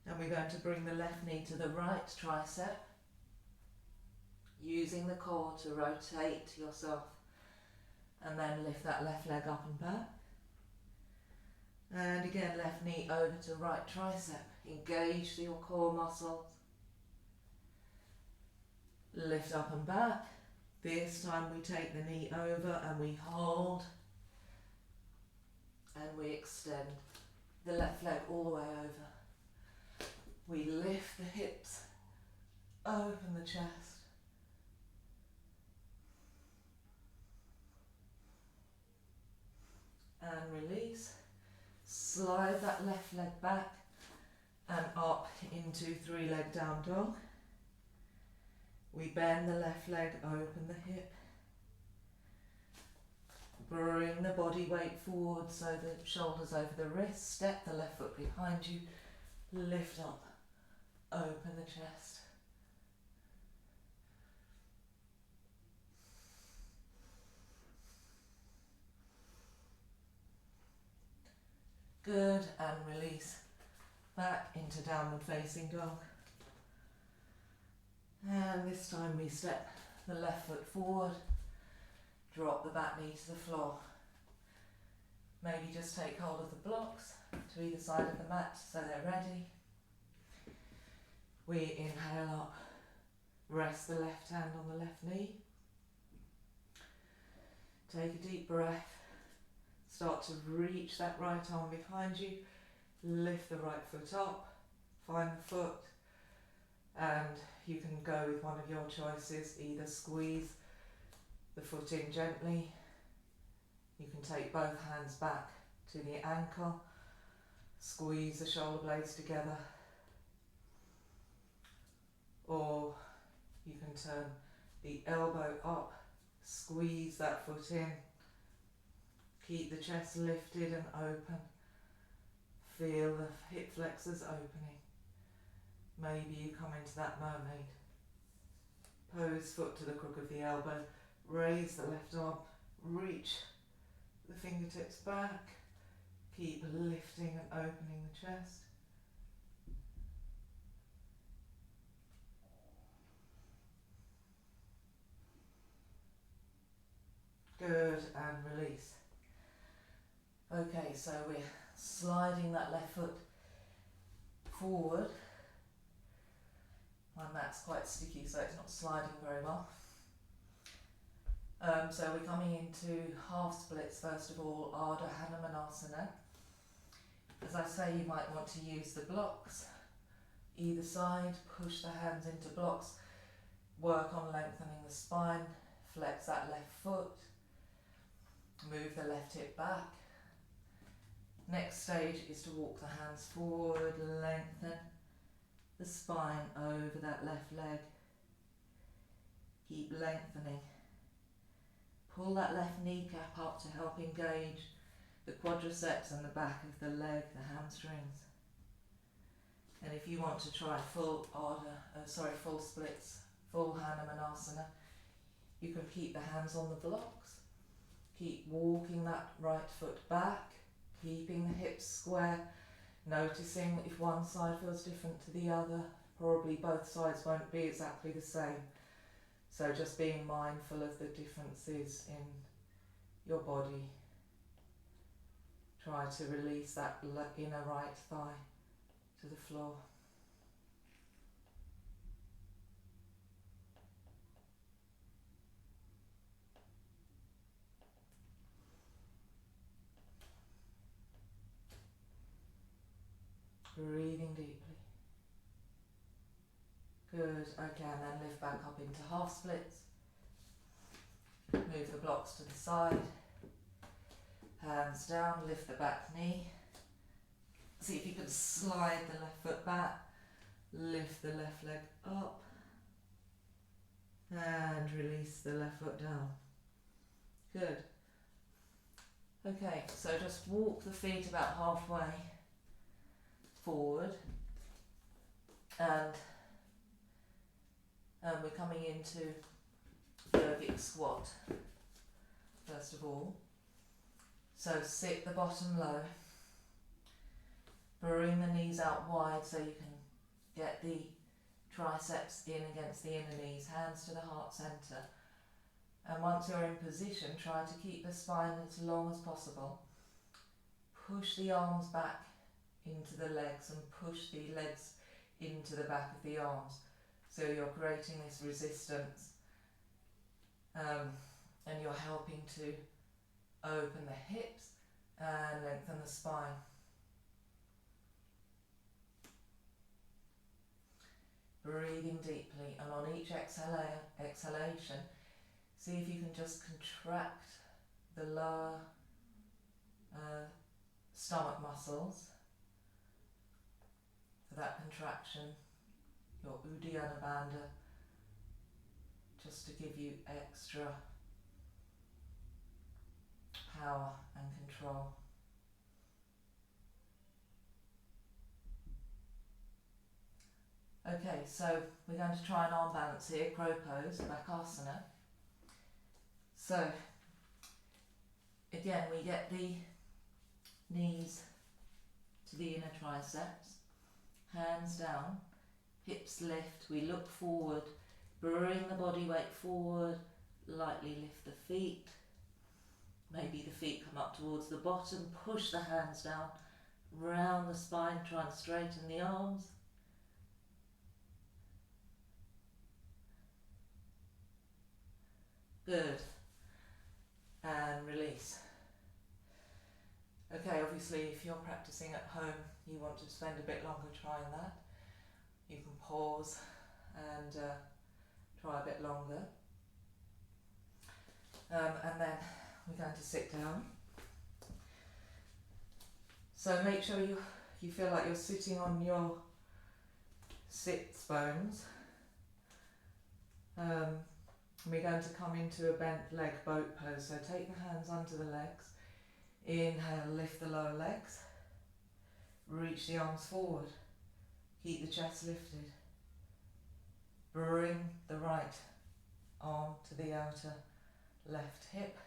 and we're going to bring the left knee to the right tricep, using the core to rotate yourself, and then lift that left leg up and back. And again, left knee over to right tricep. Engage your core muscles. Lift up and back. This time we take the knee over and we hold. And we extend the left leg all the way over. We lift the hips, open the chest. And release. Slide that left leg back and up into three-leg down dog. We bend the left leg, open the hip. Bring the body weight forward so the shoulders over the wrist. Step the left foot behind you. Lift up, open the chest. Good, and release back into downward facing dog. And this time we step the left foot forward, drop the back knee to the floor. Maybe just take hold of the blocks to either side of the mat so they're ready. We inhale up, rest the left hand on the left knee. Take a deep breath. Start to reach that right arm behind you, lift the right foot up, find the foot, and you can go with one of your choices. Either squeeze the foot in gently, you can take both hands back to the ankle, squeeze the shoulder blades together, or you can turn the elbow up, squeeze that foot in. Keep the chest lifted and open. Feel the hip flexors opening. Maybe you come into that mermaid pose, foot to the crook of the elbow. Raise the left arm, reach the fingertips back. Keep lifting and opening the chest. Good, and release. Okay, so we're sliding that left foot forward. My mat's quite sticky, so it's not sliding very well. So we're coming into half splits first of all, Ardha Hanumanasana. As I say, you might want to use the blocks either side, push the hands into blocks, work on lengthening the spine, flex that left foot, move the left hip back. Next stage is to walk the hands forward, lengthen the spine over that left leg. Keep lengthening. Pull that left kneecap up to help engage the quadriceps and the back of the leg, the hamstrings. And if you want to try full splits, full Hanumanasana, you can keep the hands on the blocks. Keep walking that right foot back, keeping the hips square, noticing if one side feels different to the other. Probably both sides won't be exactly the same. So just being mindful of the differences in your body. Try to release that inner right thigh to the floor. Breathing deeply. Good, okay, and then lift back up into half splits. Move the blocks to the side. Hands down, lift the back knee. See if you can slide the left foot back. Lift the left leg up. And release the left foot down. Good. Okay, so just walk the feet about halfway forward. And we're coming into yogic squat, first of all. So sit the bottom low. Bring the knees out wide so you can get the triceps in against the inner knees, hands to the heart centre. And once you're in position, try to keep the spine as long as possible. Push the arms back into the legs and push the legs into the back of the arms. So you're creating this resistance and you're helping to open the hips and lengthen the spine. Breathing deeply, and on each exhalation, see if you can just contract the lower stomach muscles. For that contraction, your Uddiyana Bandha, just to give you extra power and control. Okay, so we're going to try an arm balance here, Crow Pose, Bakasana. So, again, we get the knees to the inner triceps, hands down, hips lift, we look forward, bring the body weight forward, lightly lift the feet, maybe the feet come up towards the bottom, push the hands down, round the spine, try and straighten the arms. Good. And release. Okay, obviously if you're practicing at home, you want to spend a bit longer trying that. You can pause and try a bit longer. And then we're going to sit down. So make sure you feel like you're sitting on your sits bones. We're going to come into a bent leg boat pose. So take the hands under the legs. Inhale, lift the lower legs. Reach the arms forward. Keep the chest lifted. Bring the right arm to the outer left hip.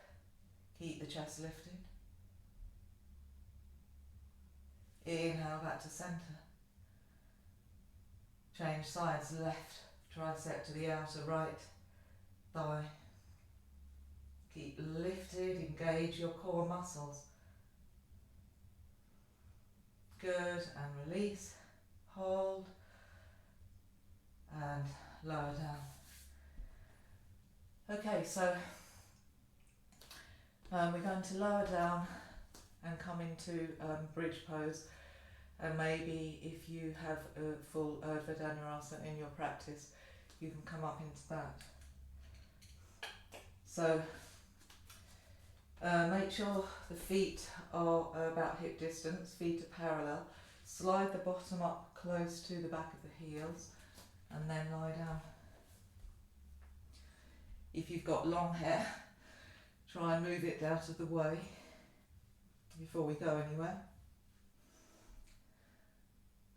Keep the chest lifted. Inhale back to centre. Change sides, left tricep to the outer right thigh. Keep lifted, engage your core muscles. Good, and release, hold, and lower down. Okay, so we're going to lower down and come into bridge pose, and maybe if you have a full Ardha Dandasana in your practice, you can come up into that. So make sure the feet are about hip distance, feet are parallel. Slide the bottom up close to the back of the heels and then lie down. If you've got long hair, try and move it out of the way before we go anywhere.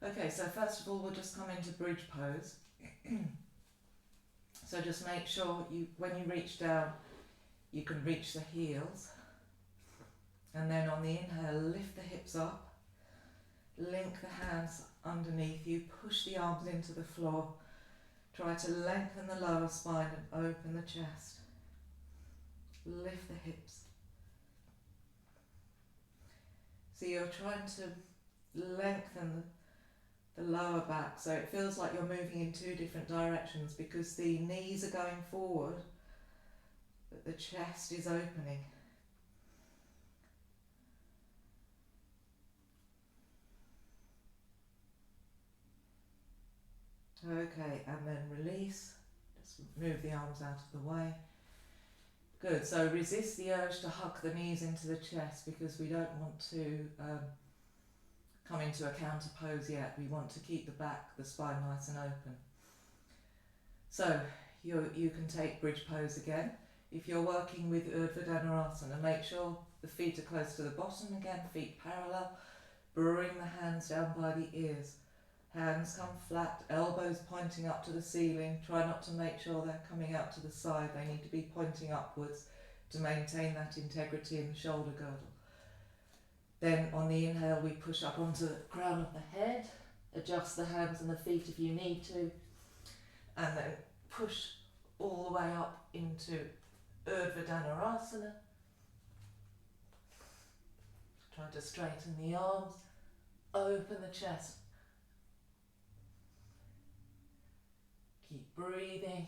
Okay, so first of all we'll just come into bridge pose. So just make sure when you reach down, you can reach the heels. And then on the inhale, lift the hips up, link the hands underneath you, push the arms into the floor. Try to lengthen the lower spine and open the chest. Lift the hips. So you're trying to lengthen the lower back, so it feels like you're moving in two different directions because the knees are going forward, but the chest is opening. Okay, and then release. Just move the arms out of the way. Good, so resist the urge to hug the knees into the chest because we don't want to come into a counter pose yet. We want to keep the spine nice and open. So you can take bridge pose again. If you're working with Dandasana, make sure the feet are close to the bottom again, feet parallel. Bring the hands down by the ears. Hands come flat, elbows pointing up to the ceiling. Try not to make sure they're coming out to the side. They need to be pointing upwards to maintain that integrity in the shoulder girdle. Then on the inhale we push up onto the crown of the head. Adjust the hands and the feet if you need to. And then push all the way up into Dandasana. Try to straighten the arms. Open the chest. Keep breathing.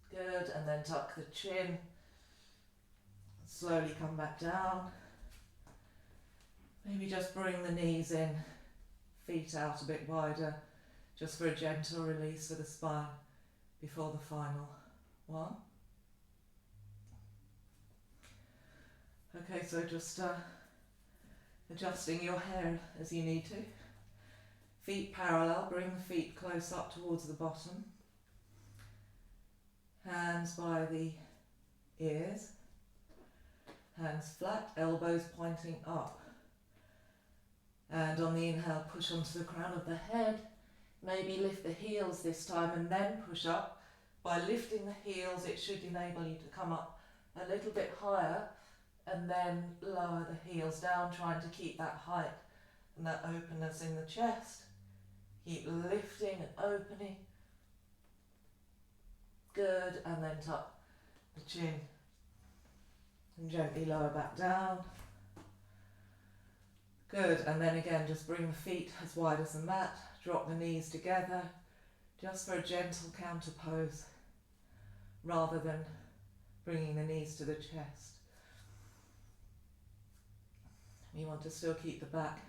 Good, and then tuck the chin. Slowly come back down. Maybe just bring the knees in, feet out a bit wider, just for a gentle release of the spine before the final one. Okay, so just adjusting your hair as you need to. Feet parallel, bring the feet close up towards the bottom. Hands by the ears. Hands flat, elbows pointing up. And on the inhale, push onto the crown of the head. Maybe lift the heels this time and then push up. By lifting the heels, it should enable you to come up a little bit higher and then lower the heels down, trying to keep that height and that openness in the chest. Keep lifting and opening. Good, and then tuck the chin and gently lower back down. Good, and then again just bring the feet as wide as the mat, drop the knees together, just for a gentle counter pose, rather than bringing the knees to the chest. You want to still keep the back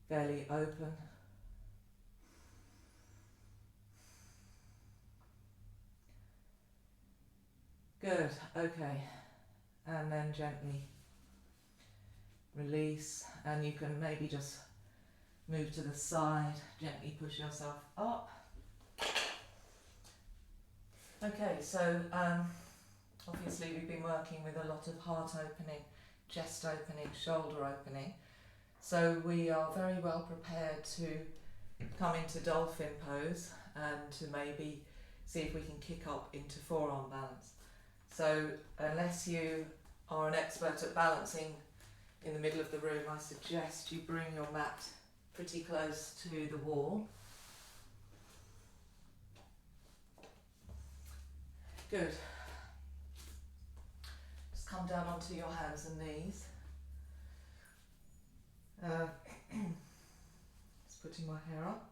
fairly open. Good, okay, and then gently release, and you can maybe just move to the side, gently push yourself up. Okay, so obviously we've been working with a lot of heart opening, chest opening, shoulder opening, so we are very well prepared to come into Dolphin Pose and to maybe see if we can kick up into forearm balance. So unless you are an expert at balancing in the middle of the room, I suggest you bring your mat pretty close to the wall. Good. Just come down onto your hands and knees. Just putting my hair up.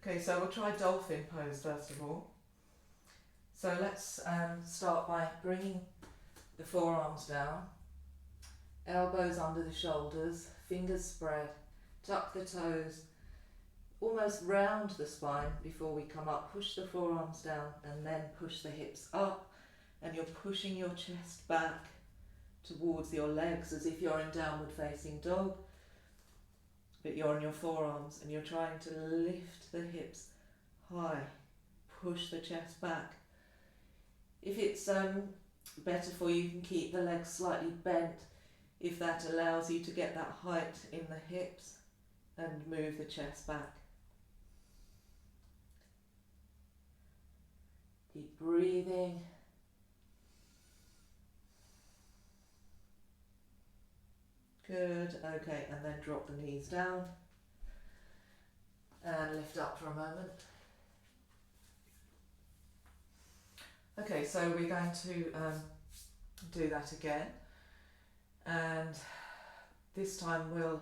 Okay, so we'll try Dolphin Pose first of all. So let's start by bringing the forearms down, elbows under the shoulders, fingers spread, tuck the toes, almost round the spine before we come up. Push the forearms down and then push the hips up, and you're pushing your chest back towards your legs as if you're in downward facing dog, but you're on your forearms and you're trying to lift the hips high, push the chest back. If it's better for you, you can keep the legs slightly bent if that allows you to get that height in the hips and move the chest back. Keep breathing. Good, okay, and then drop the knees down and lift up for a moment. Okay, so we're going to do that again, and this time we'll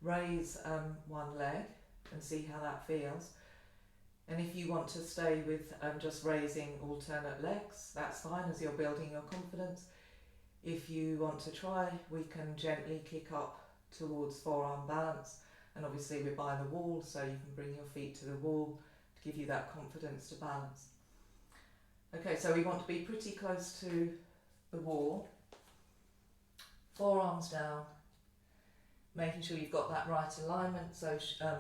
raise one leg and see how that feels. And if you want to stay with just raising alternate legs, that's fine as you're building your confidence. If you want to try, we can gently kick up towards forearm balance And obviously we're by the wall, so you can bring your feet to the wall to give you that confidence to balance. Okay, so we want to be pretty close to the wall. Forearms down, making sure you've got that right alignment, so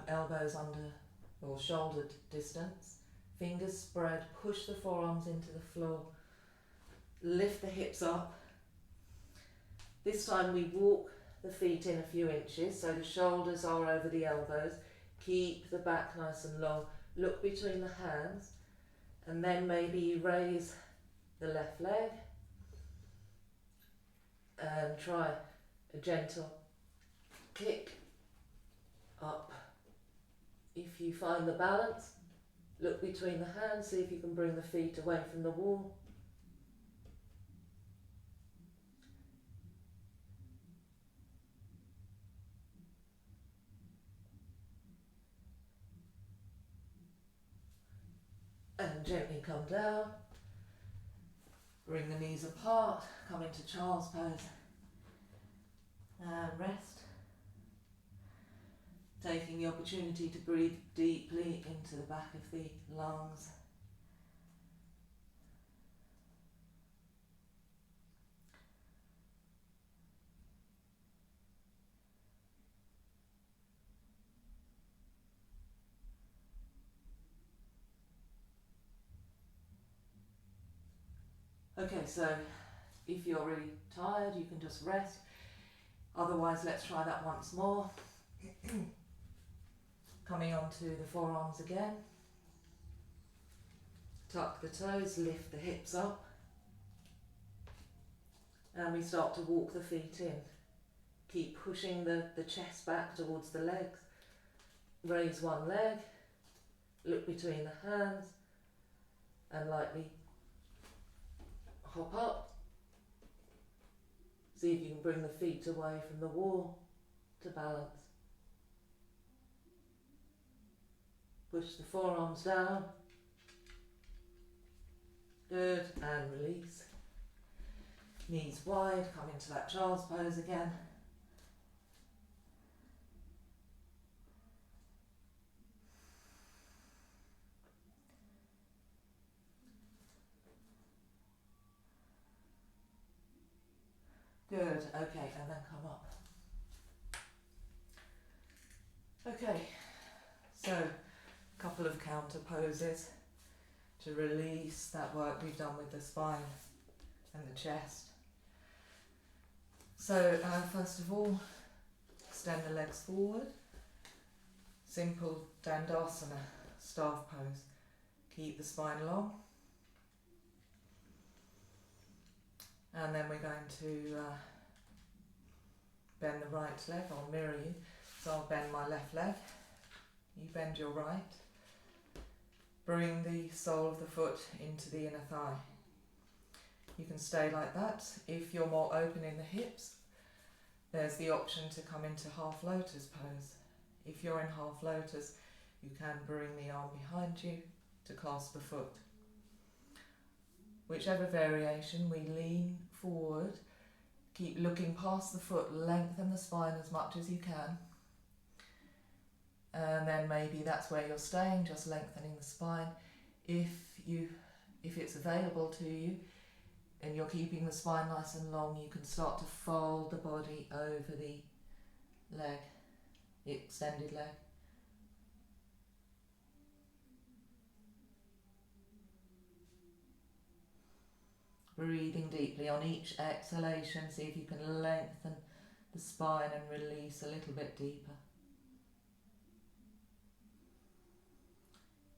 elbows under or shoulder distance. Fingers spread, push the forearms into the floor, lift the hips up. This time we walk the feet in a few inches, so the shoulders are over the elbows. Keep the back nice and long. Look between the hands, and then maybe you raise the left leg and try a gentle kick up. If you find the balance, look between the hands, see if you can bring the feet away from the wall. And gently come down. Bring the knees apart, come into Child's Pose. And rest. Taking the opportunity to breathe deeply into the back of the lungs. Okay, so if you're really tired, you can just rest. Otherwise, let's try that once more. Coming onto the forearms again. Tuck the toes, lift the hips up. And we start to walk the feet in. Keep pushing the chest back towards the legs. Raise one leg. Look between the hands. And lightly hop up. See if you can bring the feet away from the wall to balance. Push the forearms down. Good, and release. Knees wide, come into that Child's Pose again. Good, okay, and then come up. Okay, so a couple of counter poses to release that work we've done with the spine and the chest. So first of all, extend the legs forward. Simple Dandasana, staff pose. Keep the spine long. And then we're going to bend the right leg. I'll mirror you. So I'll bend my left leg. You bend your right. Bring the sole of the foot into the inner thigh. You can stay like that. If you're more open in the hips, there's the option to come into half Lotus pose. If you're in half Lotus, you can bring the arm behind you to clasp the foot. Whichever variation, we lean forward, keep looking past the foot, lengthen the spine as much as you can. And then maybe that's where you're staying, just lengthening the spine. If it's available to you and you're keeping the spine nice and long, you can start to fold the body over the leg, the extended leg. Breathing deeply on each exhalation, see if you can lengthen the spine and release a little bit deeper.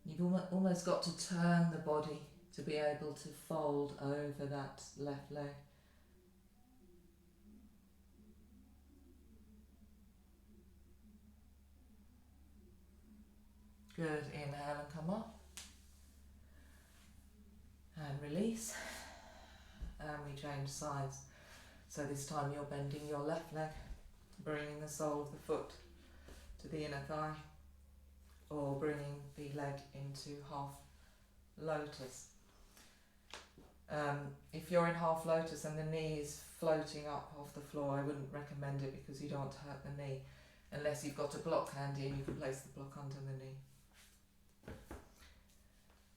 You've almost got to turn the body to be able to fold over that left leg. Good, inhale and come up. And release. And we change sides. So this time you're bending your left leg, bringing the sole of the foot to the inner thigh, or bringing the leg into half Lotus. If you're in half Lotus and the knee is floating up off the floor, I wouldn't recommend it because you don't want to hurt the knee. Unless you've got a block handy and you can place the block under the knee.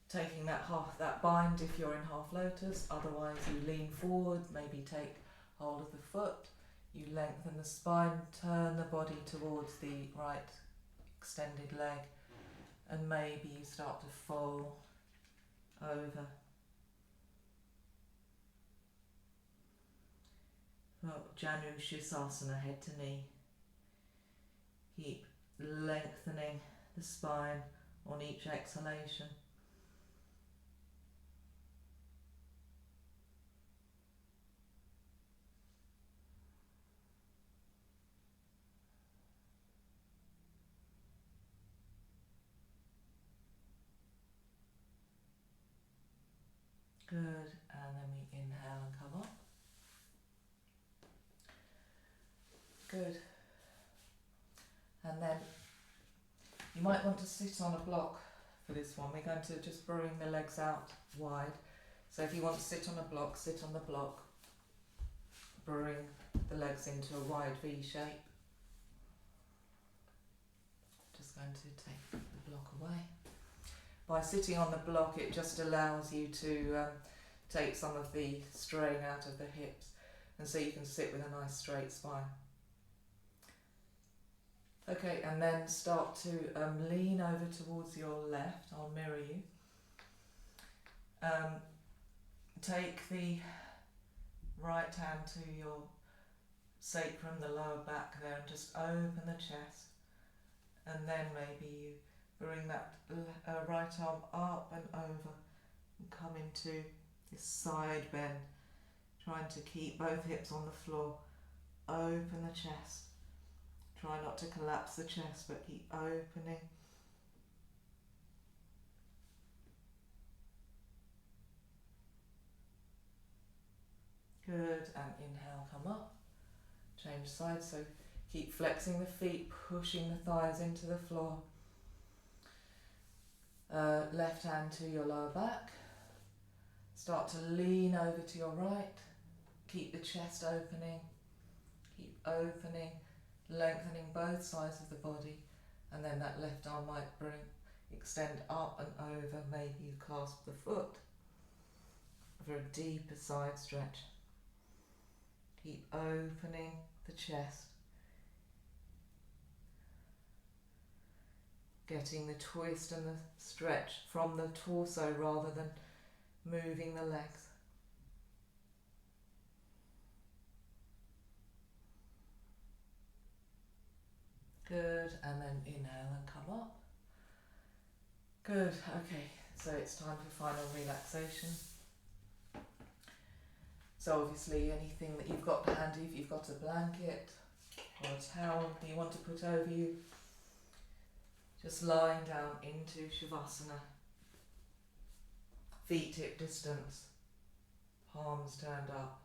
Taking that bind if you're in half lotus, otherwise you lean forward, maybe take hold of the foot, you lengthen the spine, turn the body towards the right extended leg, and maybe you start to fold over. Well, Janu Shirshasana, head to knee. Keep lengthening the spine on each exhalation. Good, and then we inhale and come up. Good. And then you might want to sit on a block for this one. We're going to just bring the legs out wide. So if you want to sit on a block, sit on the block. Bring the legs into a wide V shape. Just going to take the block away. By sitting on the block, it just allows you to take some of the strain out of the hips, and so you can sit with a nice straight spine. Okay, and then start to lean over towards your left. I'll mirror you. Take the right hand to your sacrum, the lower back there, and just open the chest. And then maybe you bring that right arm up and over and come into this side bend, trying to keep both hips on the floor. Open the chest. Try not to collapse the chest, but keep opening. Good, and inhale, come up. Change sides, so keep flexing the feet, pushing the thighs into the floor. Left hand to your lower back. Start to lean over to your right. Keep the chest opening. Keep opening, lengthening both sides of the body, and then that left arm might extend up and over. Maybe you clasp the foot for a deeper side stretch. Keep opening the chest. Getting the twist and the stretch from the torso rather than moving the legs. Good, and then inhale and come up. Good, okay, so it's time for final relaxation. So obviously anything that you've got handy, if you've got a blanket or a towel that you want to put over you, just lying down into Shavasana. Feet hip distance, palms turned up.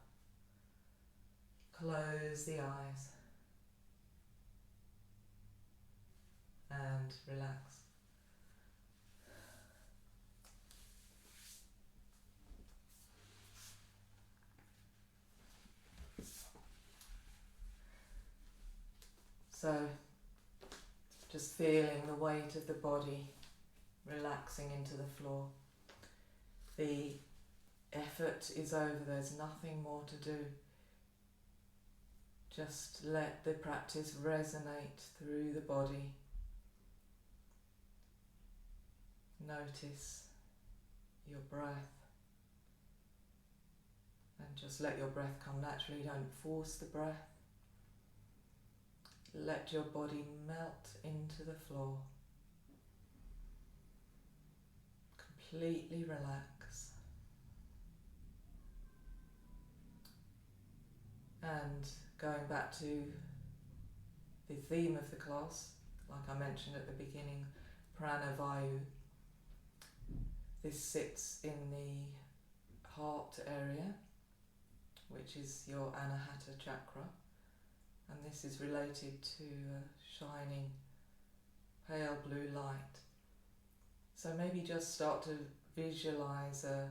Close the eyes and relax. So, just feeling the weight of the body relaxing into the floor. The effort is over, there's nothing more to do. Just let the practice resonate through the body. Notice your breath. And just let your breath come naturally, don't force the breath. Let your body melt into the floor. Completely relax. And going back to the theme of the class, like I mentioned at the beginning, Prana Vayu. This sits in the heart area, which is your Anahata chakra. And this is related to a shining pale blue light. So maybe just start to visualize a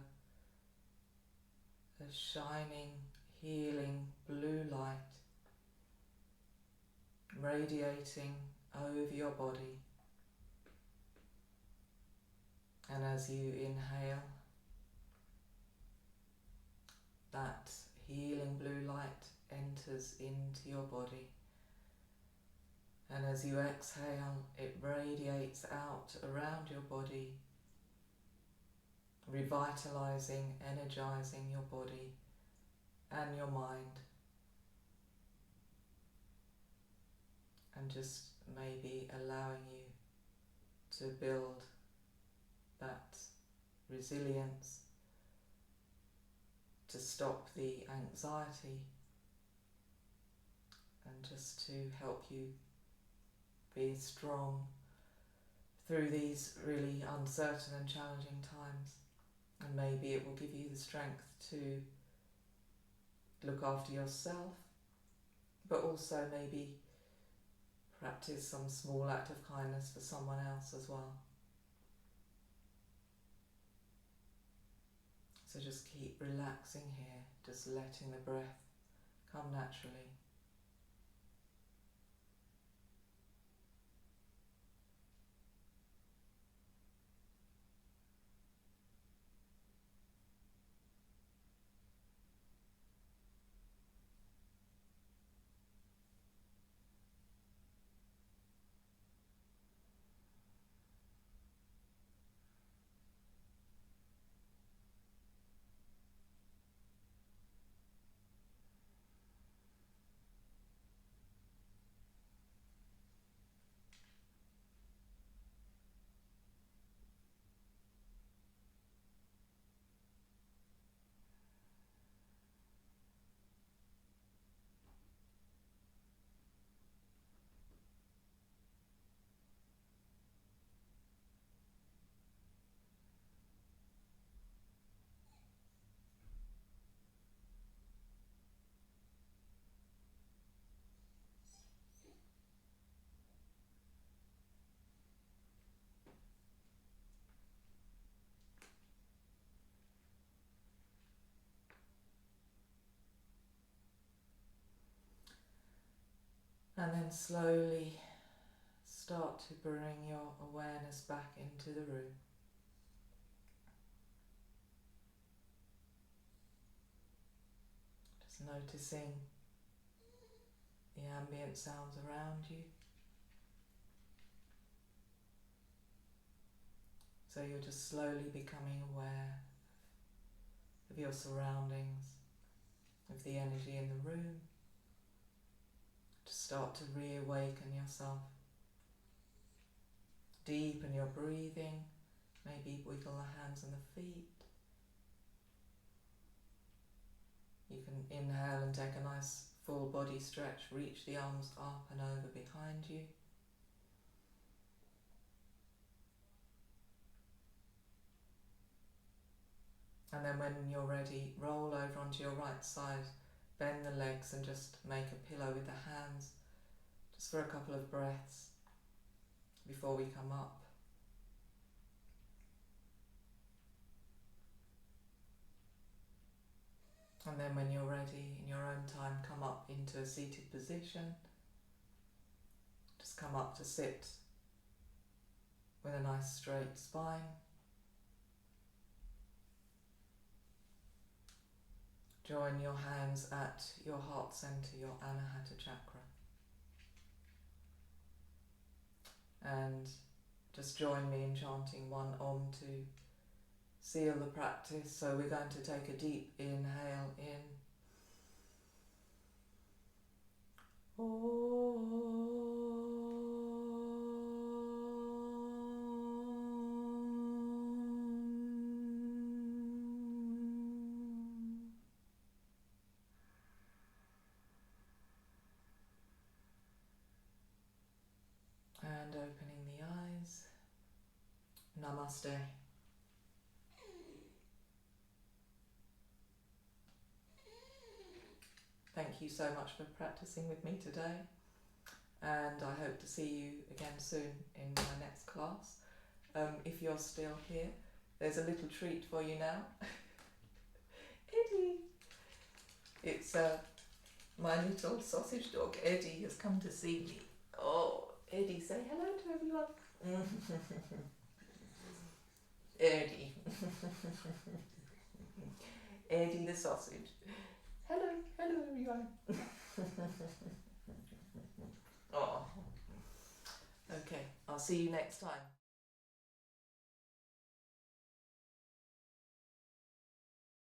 shining, healing blue light radiating over your body. And as you inhale, that healing blue light enters into your body. And as you exhale, it radiates out around your body, revitalizing, energizing your body and your mind. And just maybe allowing you to build that resilience, to stop the anxiety, and just to help you be strong through these really uncertain and challenging times. And maybe it will give you the strength to look after yourself, but also maybe practice some small act of kindness for someone else as well. So just keep relaxing here, just letting the breath come naturally. And then slowly start to bring your awareness back into the room. Just noticing the ambient sounds around you. So you're just slowly becoming aware of your surroundings, of the energy in the room. Just start to reawaken yourself. Deepen your breathing, maybe wiggle the hands and the feet. You can inhale and take a nice full body stretch, reach the arms up and over behind you. And then when you're ready, roll over onto your right side, bend the legs and just make a pillow with the hands, just for a couple of breaths before we come up. And then when you're ready, in your own time, come up into a seated position. Just come up to sit with a nice straight spine. Join your hands at your heart center, your Anahata chakra. And just join me in chanting one Om to seal the practice. So we're going to take a deep inhale in. And opening the eyes. Namaste. Thank you so much for practicing with me today, and I hope to see you again soon in my next class. If you're still here, there's a little treat for you now. Eddie! It's My little sausage dog Eddie has come to see me. Oh, Eddie, say hello to everyone. Eddie. Eddie the sausage. Hello everyone. Oh. Okay, I'll see you next time.